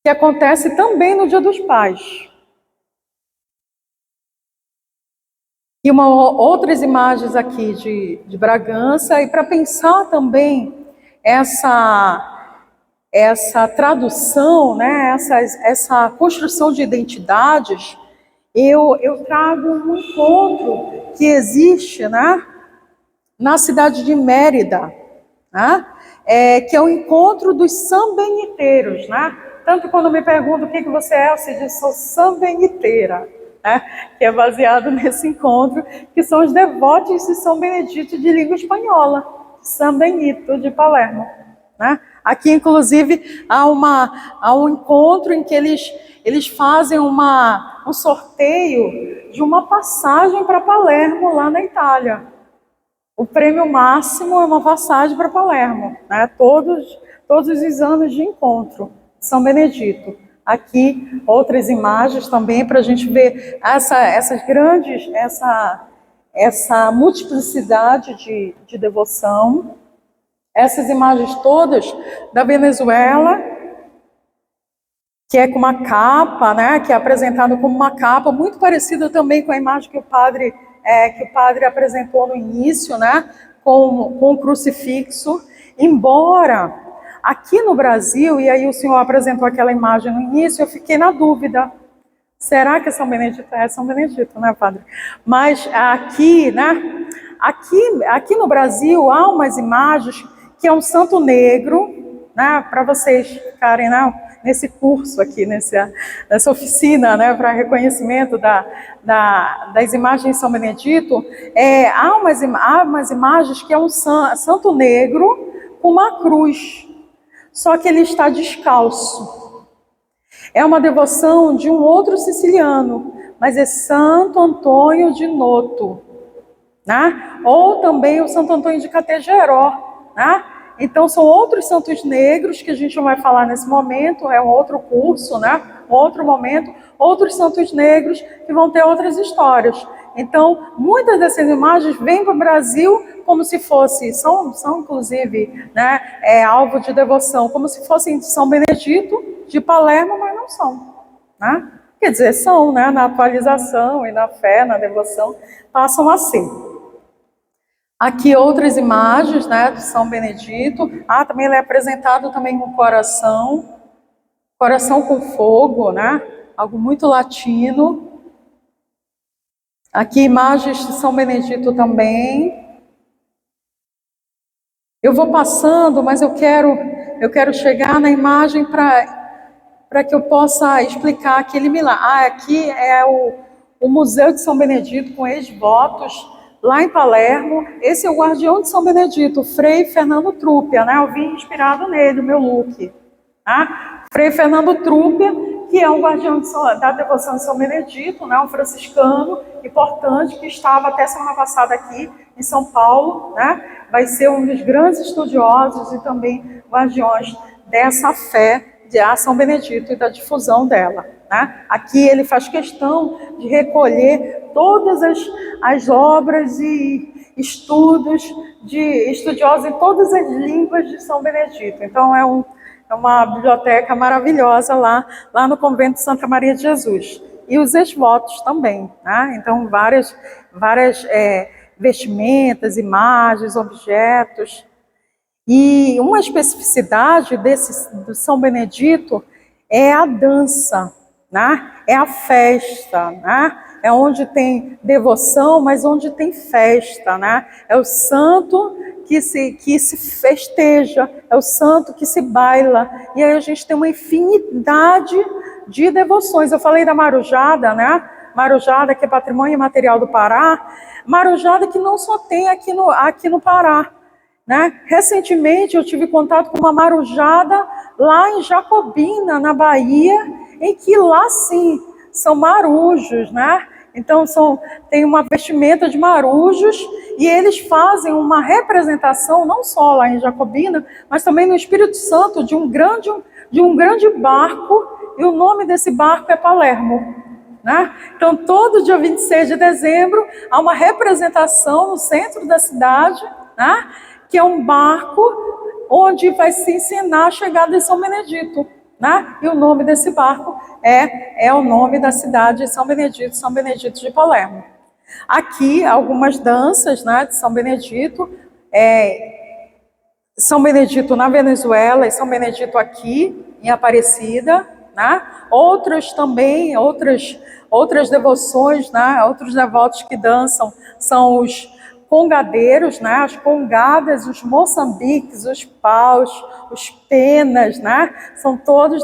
que acontece também no Dia dos Pais. E outras imagens aqui de Bragança, e para pensar também essa tradução, né, essa construção de identidades, eu trago um encontro que existe, né, na cidade de Mérida, né, que é o encontro dos sambeniteiros, né? Tanto quando me perguntam o que você é, eu digo, sou sambeniteira, né? Que é baseado nesse encontro, que são os devotos de São Benedito de língua espanhola, São Benito de Palermo, né? Aqui, inclusive, há um encontro em que eles fazem um sorteio de uma passagem para Palermo, lá na Itália. O prêmio máximo é uma passagem para Palermo, né? Todos os anos de encontro, São Benedito. Aqui, outras imagens também para a gente ver essa multiplicidade de devoção. Essas imagens todas da Venezuela, que é com uma capa, né? Que é apresentado como uma capa, muito parecida também com a imagem que o padre apresentou no início, né, com o crucifixo, embora aqui no Brasil, e aí o senhor apresentou aquela imagem no início, eu fiquei na dúvida, será que é São Benedito? É São Benedito, né, padre? Mas aqui, né, aqui no Brasil há umas imagens que é um santo negro, né, para vocês ficarem, né, nesse curso aqui, nessa oficina, né, para reconhecimento das imagens de São Benedito, há umas imagens que é um santo negro com uma cruz, só que ele está descalço. É uma devoção de um outro siciliano, mas é Santo Antônio de Noto, né? Ou também o Santo Antônio de Categeró, né? Então são outros santos negros que a gente não vai falar nesse momento, é um outro curso, né? Um outro momento, outros santos negros que vão ter outras histórias. Então, muitas dessas imagens vêm para o Brasil como se fosse, são inclusive, né, alvo de devoção, como se fossem de São Benedito, de Palermo, mas não são, né? Quer dizer, são, né, na atualização e na fé, na devoção, passam a ser. Aqui outras imagens, né, de São Benedito. Também ele é apresentado também com coração com fogo, né? Algo muito latino. Aqui imagens de São Benedito também. Eu vou passando, mas eu quero chegar na imagem para que eu possa explicar aquele milagre. Aqui é o Museu de São Benedito com ex-votos, lá em Palermo. Esse é o guardião de São Benedito, o Frei Fernando Trúpia, né? Eu vim inspirado nele, o meu look. Tá? Frei Fernando Trúpia, que é um guardião da devoção de São Benedito, né? Um franciscano importante que estava até semana passada aqui em São Paulo, né? Vai ser um dos grandes estudiosos e também guardiões dessa fé de São Benedito e da difusão dela. Né? Aqui ele faz questão de recolher todas as obras e estudos de estudiosos em todas as línguas de São Benedito. Então é uma biblioteca maravilhosa lá no convento de Santa Maria de Jesus. E os ex-votos também. Né? Então várias vestimentas, imagens, objetos. E uma especificidade do São Benedito é a dança, né? É a festa, né? É onde tem devoção, mas onde tem festa, né? É o santo que se festeja, é o santo que se baila. E aí a gente tem uma infinidade de devoções. Eu falei da marujada, né? Marujada, que é patrimônio imaterial do Pará. Marujada que não só tem aqui no Pará. Né? Recentemente eu tive contato com uma marujada lá em Jacobina, na Bahia, em que lá sim são marujos, né? Então tem uma vestimenta de marujos e eles fazem uma representação não só lá em Jacobina, mas também no Espírito Santo de um grande barco, e o nome desse barco é Palermo. Né? Então todo dia 26 de dezembro há uma representação no centro da cidade, né? Que é um barco onde vai se ensinar a chegada de São Benedito. Né? E o nome desse barco é o nome da cidade de São Benedito de Palermo. Aqui, algumas danças, né, de São Benedito. São Benedito na Venezuela e São Benedito aqui, em Aparecida. Né? Outras devoções, né? Outros devotos que dançam são os congadeiros, né? As congadas, os moçambiques, os paus, os penas, né? São todos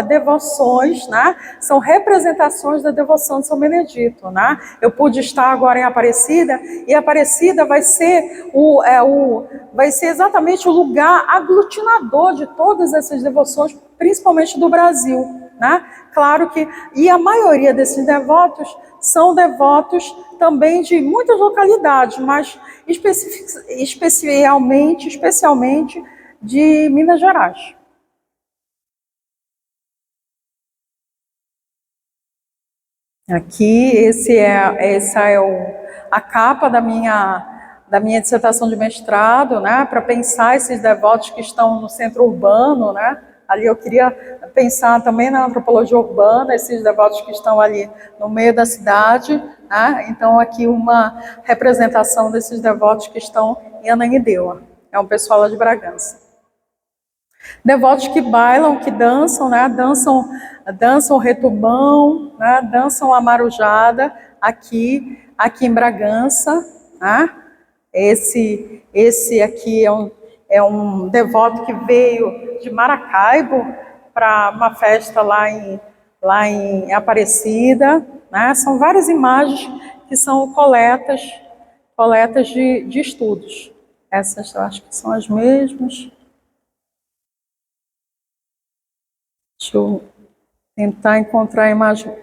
devoções, né? São representações da devoção de São Benedito, né? Eu pude estar agora em Aparecida, e Aparecida vai ser exatamente o lugar aglutinador de todas essas devoções, principalmente do Brasil. Né? Claro que, e a maioria desses devotos são devotos também de muitas localidades, mas especialmente de Minas Gerais. Aqui, essa é a capa da minha dissertação de mestrado, né? Para pensar esses devotos que estão no centro urbano, né? Ali eu queria pensar também na antropologia urbana, esses devotos que estão ali no meio da cidade. Né? Então, aqui uma representação desses devotos que estão em Ananindeua. É um pessoal lá de Bragança. Devotos que bailam, que dançam, né? Dançam o retumão, né? Dançam a marujada aqui em Bragança. Né? Esse aqui é um devoto que veio de Maracaibo para uma festa lá em Aparecida. Né? São várias imagens que são coletas de estudos. Essas eu acho que são as mesmas. Deixa eu tentar encontrar a imagem.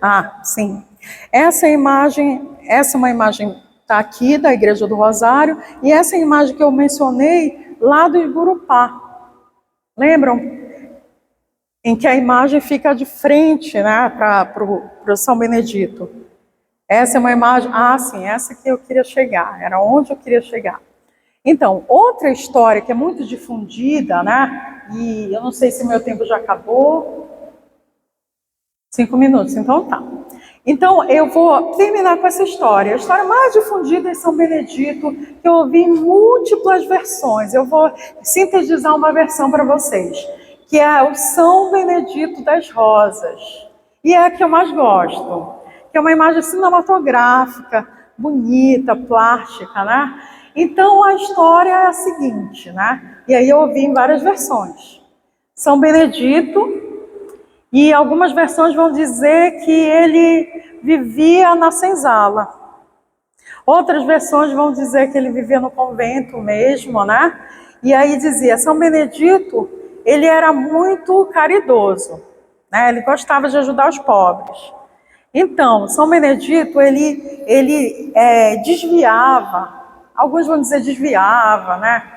Sim. Essa é uma imagem está aqui da Igreja do Rosário, e essa imagem que eu mencionei lá do Igurupá. Lembram? Em que a imagem fica de frente, né, para o São Benedito. Essa é uma imagem... sim, essa que eu queria chegar. Era onde eu queria chegar. Então, outra história que é muito difundida, né, e eu não sei se meu tempo já acabou. 5 minutos, então tá. Então, eu vou terminar com essa história. A história mais difundida em São Benedito, que eu ouvi em múltiplas versões. Eu vou sintetizar uma versão para vocês, que é o São Benedito das Rosas. E é a que eu mais gosto, que é uma imagem cinematográfica, bonita, plástica, né? Então, a história é a seguinte, né? E aí eu ouvi em várias versões. São Benedito, e algumas versões vão dizer que ele vivia na senzala. Outras versões vão dizer que ele vivia no convento mesmo, né? E aí dizia, São Benedito, ele era muito caridoso, né? Ele gostava de ajudar os pobres. Então, São Benedito, ele desviava, alguns vão dizer desviava, né?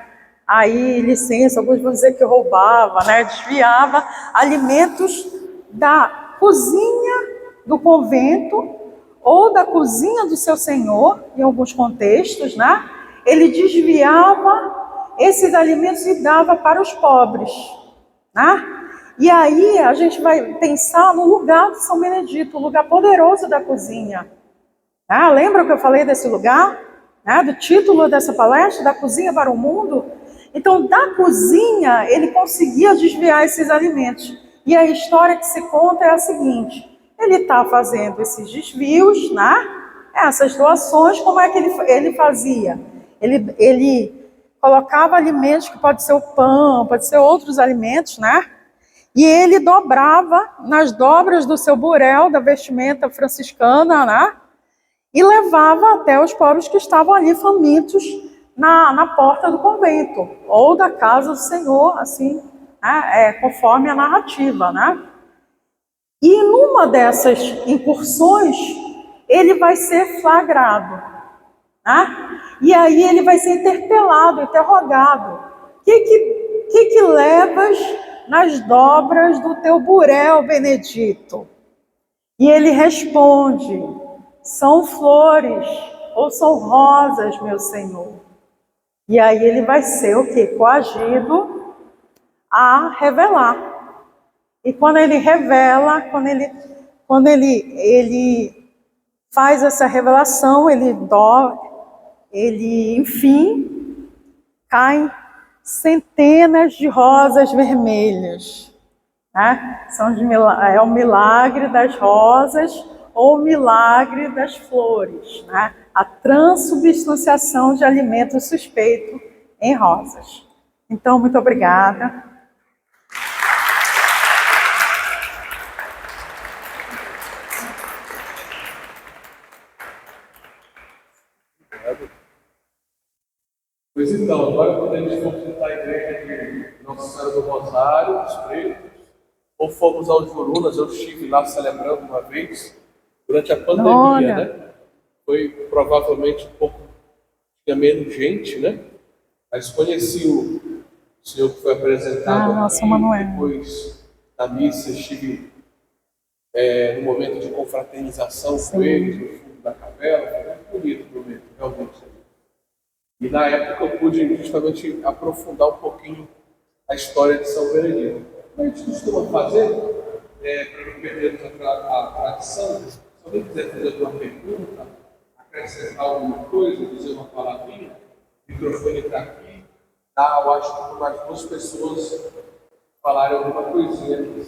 Aí, licença, alguns vão dizer que roubava, né? Desviava alimentos da cozinha do convento ou da cozinha do seu senhor, em alguns contextos, né? Ele desviava esses alimentos e dava para os pobres, né? E aí a gente vai pensar no lugar de São Benedito, o lugar poderoso da cozinha. Lembra que eu falei desse lugar? Do título dessa palestra, da cozinha para o mundo? Então, da cozinha, ele conseguia desviar esses alimentos. E a história que se conta é a seguinte: ele está fazendo esses desvios, né? Essas doações, como é que ele fazia? Ele colocava alimentos, que pode ser o pão, pode ser outros alimentos, né? E ele dobrava nas dobras do seu burel, da vestimenta franciscana, né? E levava até os pobres que estavam ali famintos na porta do convento, ou da casa do Senhor, assim, né? Conforme a narrativa, né? E numa dessas incursões, ele vai ser flagrado, né? E aí ele vai ser interpelado, interrogado. Que levas nas dobras do teu burel, Benedito? E ele responde, são flores ou são rosas, meu Senhor. E aí ele vai ser o quê? Coagido a revelar. E quando ele revela, quando ele faz essa revelação, enfim, caem centenas de rosas vermelhas. Né? É o milagre das rosas ou o milagre das flores, né? A transubstanciação de alimento suspeito em rosas. Então, muito obrigada. Pois então, agora quando a gente for visitar a igreja de Nossa Senhora do Rosário, dos Pretos, ou fomos aos Jurunas, eu estive lá celebrando uma vez, durante a pandemia, né? Foi provavelmente um pouco, tinha menos gente, né? Mas conheci o senhor que foi apresentado aqui, depois da missa estive no momento de confraternização com eles, no fundo da capela, foi muito bonito o momento, realmente. E na época eu pude justamente aprofundar um pouquinho a história de São Benedito. O que a gente costuma fazer, para não perdermos a tradição, se alguém quiser fazer alguma pergunta, acrescentar alguma coisa, dizer uma palavrinha, o microfone está aqui, tá? Eu acho que para mais duas pessoas falarem alguma coisinha aqui.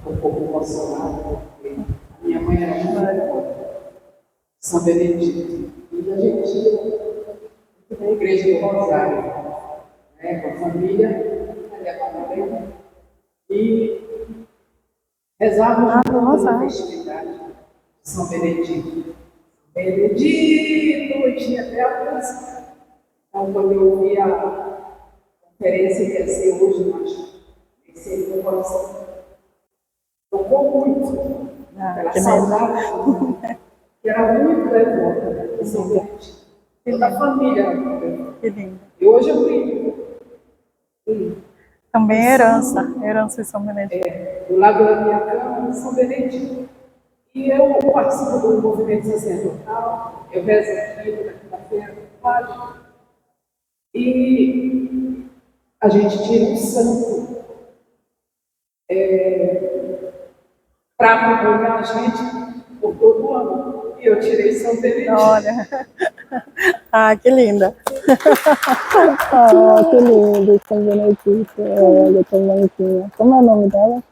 Um pouco emocionada, porque a minha mãe era muito São Benedito. E a gente ia na igreja do Rosário, né, com a família, também, e rezávamos na festividade de São Benedito. Benedito, tinha até a música. Então, quando eu ouvi a conferência que ia ser hoje, nós pensei no coração. Tocou muito, pela saudade, que era muito devota de São Benedito. Toda a família era muito devota. Que lindo. E hoje eu brinco. Também é herança de São Benedito. Do lado da minha cama, São Benedito. E eu participo do movimento sacerdotal, eu rezo aqui na quinta-feira, E a gente tira um santo para acompanhar a gente por todo o ano. E eu tirei São Benedito. Olha. Ah, que linda. Ah, que lindo, São Benedito. Olha, tão bonitinha. Como é o nome dela?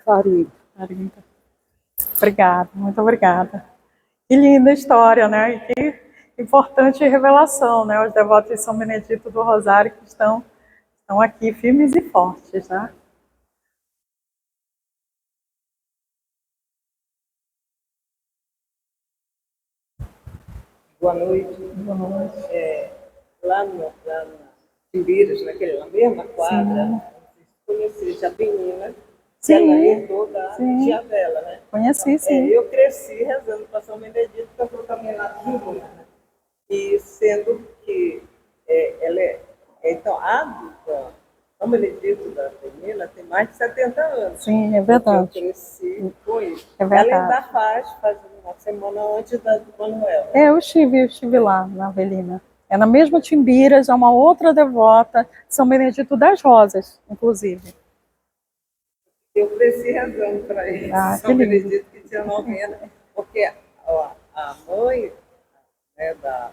Clarinha. Carinta. Obrigada, muito obrigada. Que linda história, né? E que importante revelação, né? Os devotos de São Benedito do Rosário que estão aqui firmes e fortes, né? Boa noite. Boa noite. Lá na Timbeiras, na mesma quadra, Sim. conheci a menina, Sim. ela herdou da Sim. tia dela, né? Conheci, sim. Eu cresci rezando para São Benedito, porque eu também lá de Juruna, né? E sendo que ela então, São Benedito da menina tem mais de 70 anos. Sim, é verdade. Eu cresci com isso. É verdade. Ela ainda faz uma semana antes do Manuel. Eu estive lá na Avelina. É na mesma Timbiras, é uma outra devota, São Benedito das Rosas, inclusive. Eu cresci rezando para ele, São Benedito, que tinha novena, porque a mãe, né, da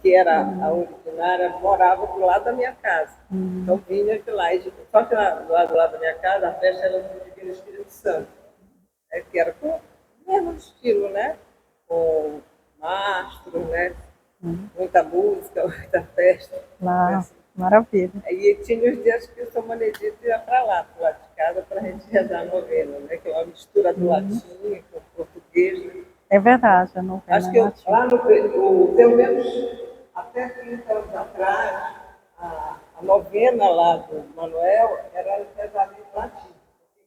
que era a originária, morava do lado da minha casa. Então vinha de lá. Só que do lado da minha casa, a festa era do Divino Espírito Santo, né, que era com o mesmo estilo, né? Com mastro, né? Muita música, muita festa. Ah, maravilha. E tinha os dias que o São Benedito ia para lá, pro lado de casa, para a gente rezar a novena, né? Que é uma mistura do latim com o português. Né? É verdade, a novena. Acho que lá pelo menos até 30 anos atrás, a novena lá do Manuel era rezada em latim.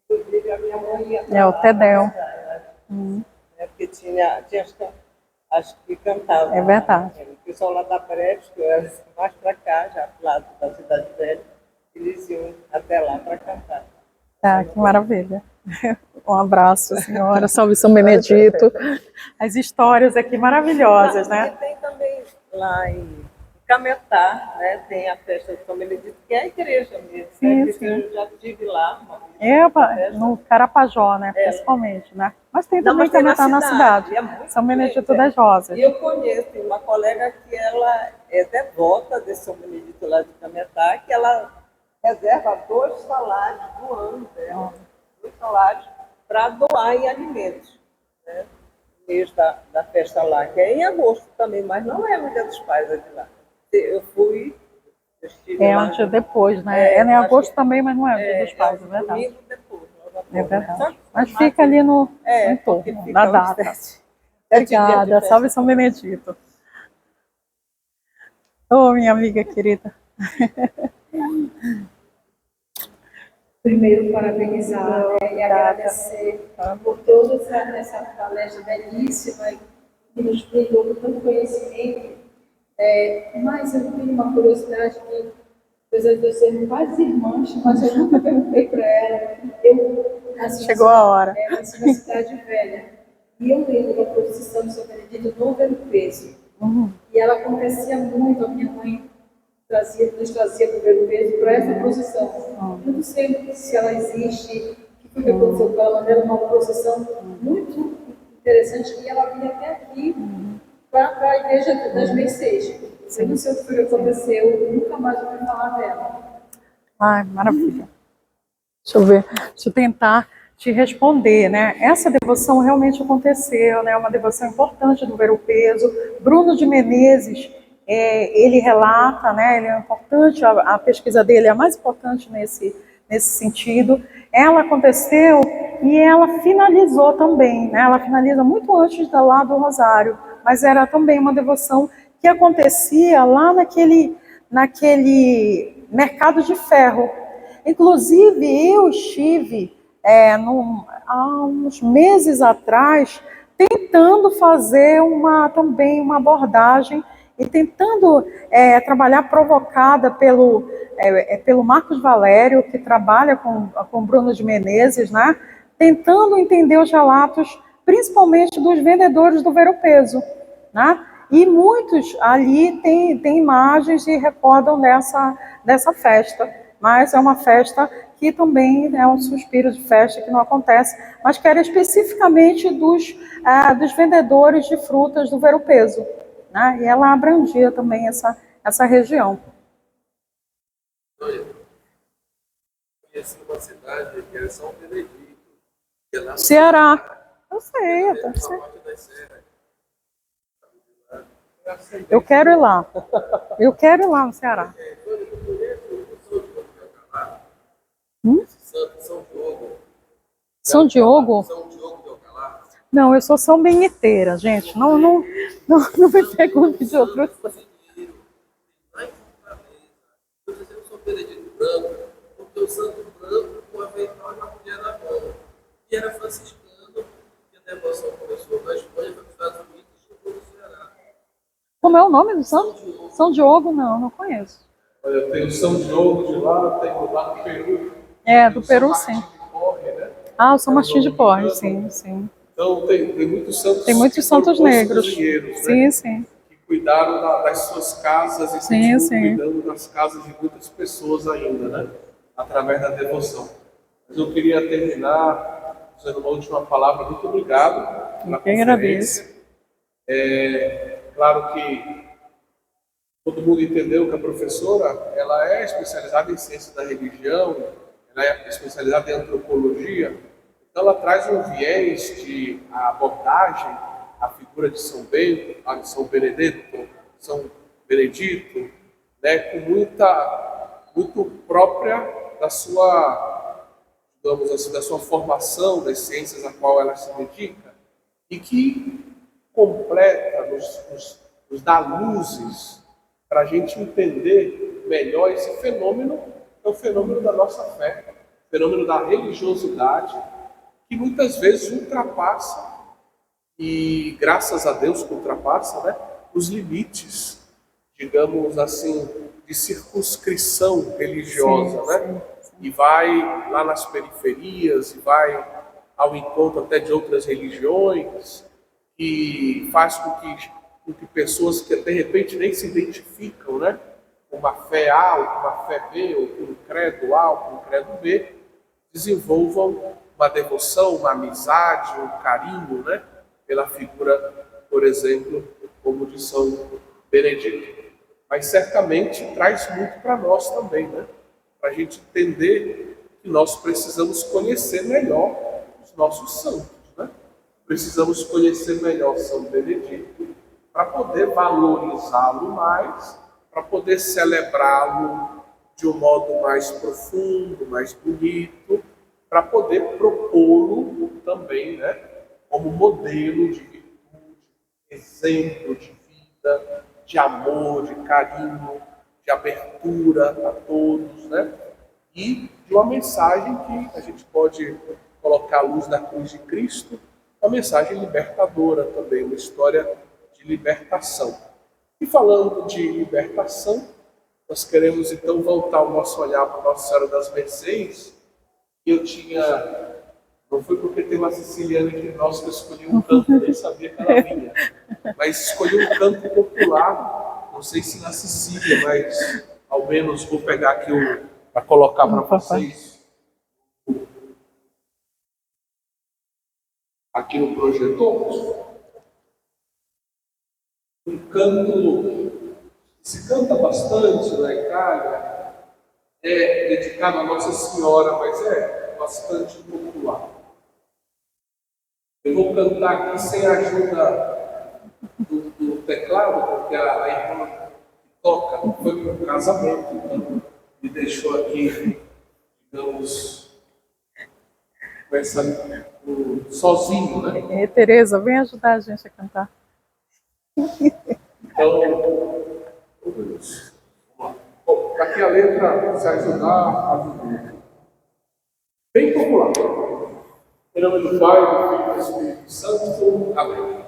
Inclusive a minha mãe ia o Tedel. Porque tinha as que cantavam. É verdade. O pessoal lá da Prestes, que eu era mais para cá, já do lado da Cidade Velha, eles iam até lá para cantar. Tá, que maravilha. Um abraço, senhora. Salve São Benedito. As histórias aqui maravilhosas, né? E tem também lá em Cametá, né? Tem a festa de São Benedito, que é a igreja mesmo. Sim, né? sim. Eu já estive lá uma vez. No Carapajó, né? Principalmente, né? Mas tem também mas tem Cametá na cidade. É muito São Benedito bonito, das Rosas. E eu conheço, tem uma colega que ela é devota de São Benedito lá de Cametá, que ela reserva 2 salários do ano dela, 2 salários, para doar em alimentos. Né? No mês da festa lá, que é em agosto também, mas não é no Dia dos Pais de lá. Eu estive É lá. antes ou depois, né? É em agosto também, mas não é o Dia dos Pais, é verdade. Domingo depois. É verdade. Mas fica ali no entorno da data. Obrigada. Salve São Benedito. Ô, minha amiga querida. Primeiro, parabenizar e agradecer por toda essa palestra belíssima que nos brindou com tanto conhecimento. Mas eu tenho uma curiosidade que, apesar de eu ser quase irmãs, mas eu nunca perguntei para ela. Eu Chegou a hora. Nasci na Cidade Velha. E eu lembro da procissão de São Benedito no Ver o Peso. E ela acontecia muito, a minha mãe nos trazia para o Ver o Peso para essa procissão. Eu não sei se ela existe, o que foi que aconteceu com ela, mas era uma procissão muito interessante e ela vinha até aqui para a Igreja das Mercês. Eu não sei o que foi que aconteceu, eu nunca mais ouvi falar dela. Ai, maravilha. Deixa eu ver, deixa eu tentar te responder, né? Essa devoção realmente aconteceu, né? Uma devoção importante do Ver o Peso. Bruno de Menezes, ele relata, né? Ele é importante, a pesquisa dele é a mais importante nesse sentido. Ela aconteceu e ela finalizou também, né? Ela finaliza muito antes lá do Rosário, mas era também uma devoção que acontecia lá naquele mercado de ferro. Inclusive, eu estive há uns meses atrás tentando fazer também uma abordagem e tentando trabalhar provocada pelo Marcos Valério, que trabalha com Bruno de Menezes, né? Tentando entender os relatos, principalmente dos vendedores do Ver o Peso, né? E muitos ali têm imagens e recordam dessa festa. Mas é uma festa que também é um suspiro de festa que não acontece, mas que era especificamente dos vendedores de frutas do Ver-o-Peso, né? E ela abrangia também essa região. Conheci uma cidade que era São Benedito, que é lá no Ceará. Eu sei, eu Rio, sei. na parte das serras. Eu quero ir lá. Eu quero ir lá no Ceará. São Diogo. São Diogo? São Diogo de Alcalá. Não, eu sou São Beniteira, gente. Não me pergunte de outros. Lá em Fortaleza, eu dizendo São Benedito Branco, porque o Santo Branco, com a avental na mulher na mão. E era franciscano, e a devoção começou na Espanha, foi para os Estados Unidos e chegou no Ceará. Como é o nome do santo? São Diogo, não conheço. Olha, tem o São Diogo de lá, tem o lá no Peru. É, do Peru, sim. Porre, né? Ah, o São Martinho de Porres, sim. Então, tem muitos santos. Tem muitos santos negros. Né? Sim. Que cuidaram das suas casas e continuam cuidando das casas de muitas pessoas ainda, né? Através da devoção. Mas eu queria terminar dizendo uma última palavra. Muito obrigado pela conferência. Claro que todo mundo entendeu que a professora ela é especializada em ciência da religião, ela é especializada em antropologia, então ela traz um viés de abordagem à figura de São Bento, a de São Benedito, São Benedito, né, com muito própria da sua, digamos assim, da sua formação, das ciências a qual ela se dedica, e que completa, nos dá luzes para a gente entender melhor esse fenômeno, que é o fenômeno da nossa fé, o fenômeno da religiosidade, que muitas vezes ultrapassa, e graças a Deus que ultrapassa, né, os limites, digamos assim, de circunscrição religiosa, né? E vai lá nas periferias, e vai ao encontro até de outras religiões, e faz com que pessoas que de repente nem se identificam, né, com uma fé A ou com uma fé B, ou com um credo A ou com um credo B, desenvolvam uma devoção, uma amizade, um carinho, né, pela figura, por exemplo, como de São Benedito. Mas certamente traz muito para nós também, né, para a gente entender que nós precisamos conhecer melhor os nossos santos, né? Precisamos conhecer melhor São Benedito para poder valorizá-lo mais, para poder celebrá-lo de um modo mais profundo, mais bonito, para poder propô-lo também, né, como modelo de virtude, exemplo de vida, de amor, de carinho, de abertura a todos, né? E de uma mensagem que a gente pode colocar à luz da cruz de Cristo, uma mensagem libertadora também, uma história de libertação. E falando de libertação, nós queremos então voltar o nosso olhar para Nossa Senhora das Mercês. Eu não foi porque tem uma siciliana aqui nossa que eu escolhi um canto, nem sabia que ela vinha, mas escolhi um canto popular, não sei se na Sicília, mas ao menos vou pegar aqui para colocar para vocês aqui no projetor. Um canto que se canta bastante na Itália, é dedicado a Nossa Senhora, mas é bastante popular. Eu vou cantar aqui sem a ajuda do teclado, porque a irmã que toca foi para o casamento, então me deixou aqui, digamos, sozinho, né? Tereza, vem ajudar a gente a cantar. Então, vamos lá. Bom, para que a letra se ajudar, ajuda. Bem popular. Em nome do Pai, do Filho e do Espírito Santo. Amém.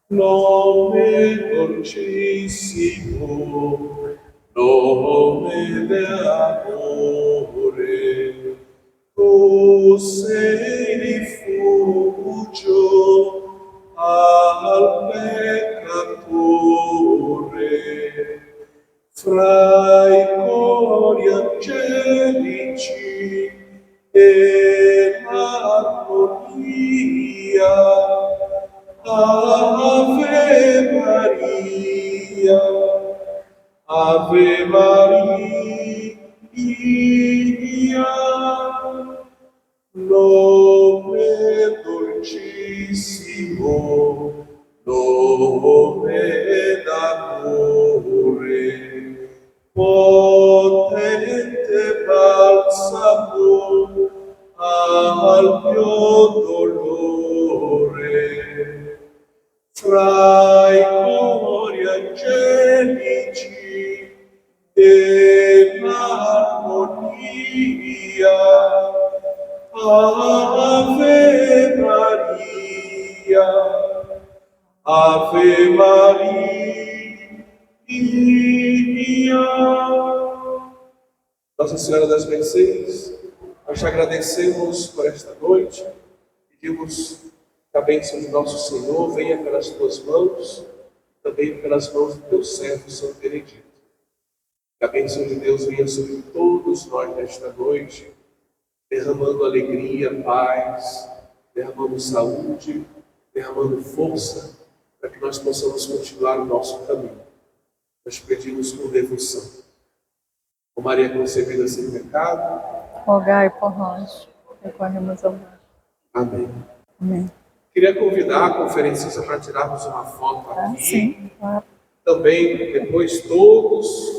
Nome dolcissimo, nome de amore, tu sei rifugio al peccatore, fra i cori angelici e l'armonia. Ave Maria, Ave Maria, nome dolcissimo, nome d'amore, potente balsamo al mio dolore. Fra i cori angelici e l'armonia, Ave Maria, Ave Maria. Nossa Senhora das Mercês, nós te agradecemos por esta noite, pedimos que a bênção de nosso Senhor venha pelas tuas mãos, também pelas mãos do teu servo São Benedito. Que a bênção de Deus venha sobre todos nós nesta noite, derramando alegria, paz, derramando saúde, derramando força, para que nós possamos continuar o nosso caminho. Nós pedimos com devoção. Ó Maria concebida sem pecado, Rogai por nós, recorremos ao vós. amém. Amém. Queria convidar a conferencista para tirarmos uma foto aqui. Sim, claro. Também, depois, todos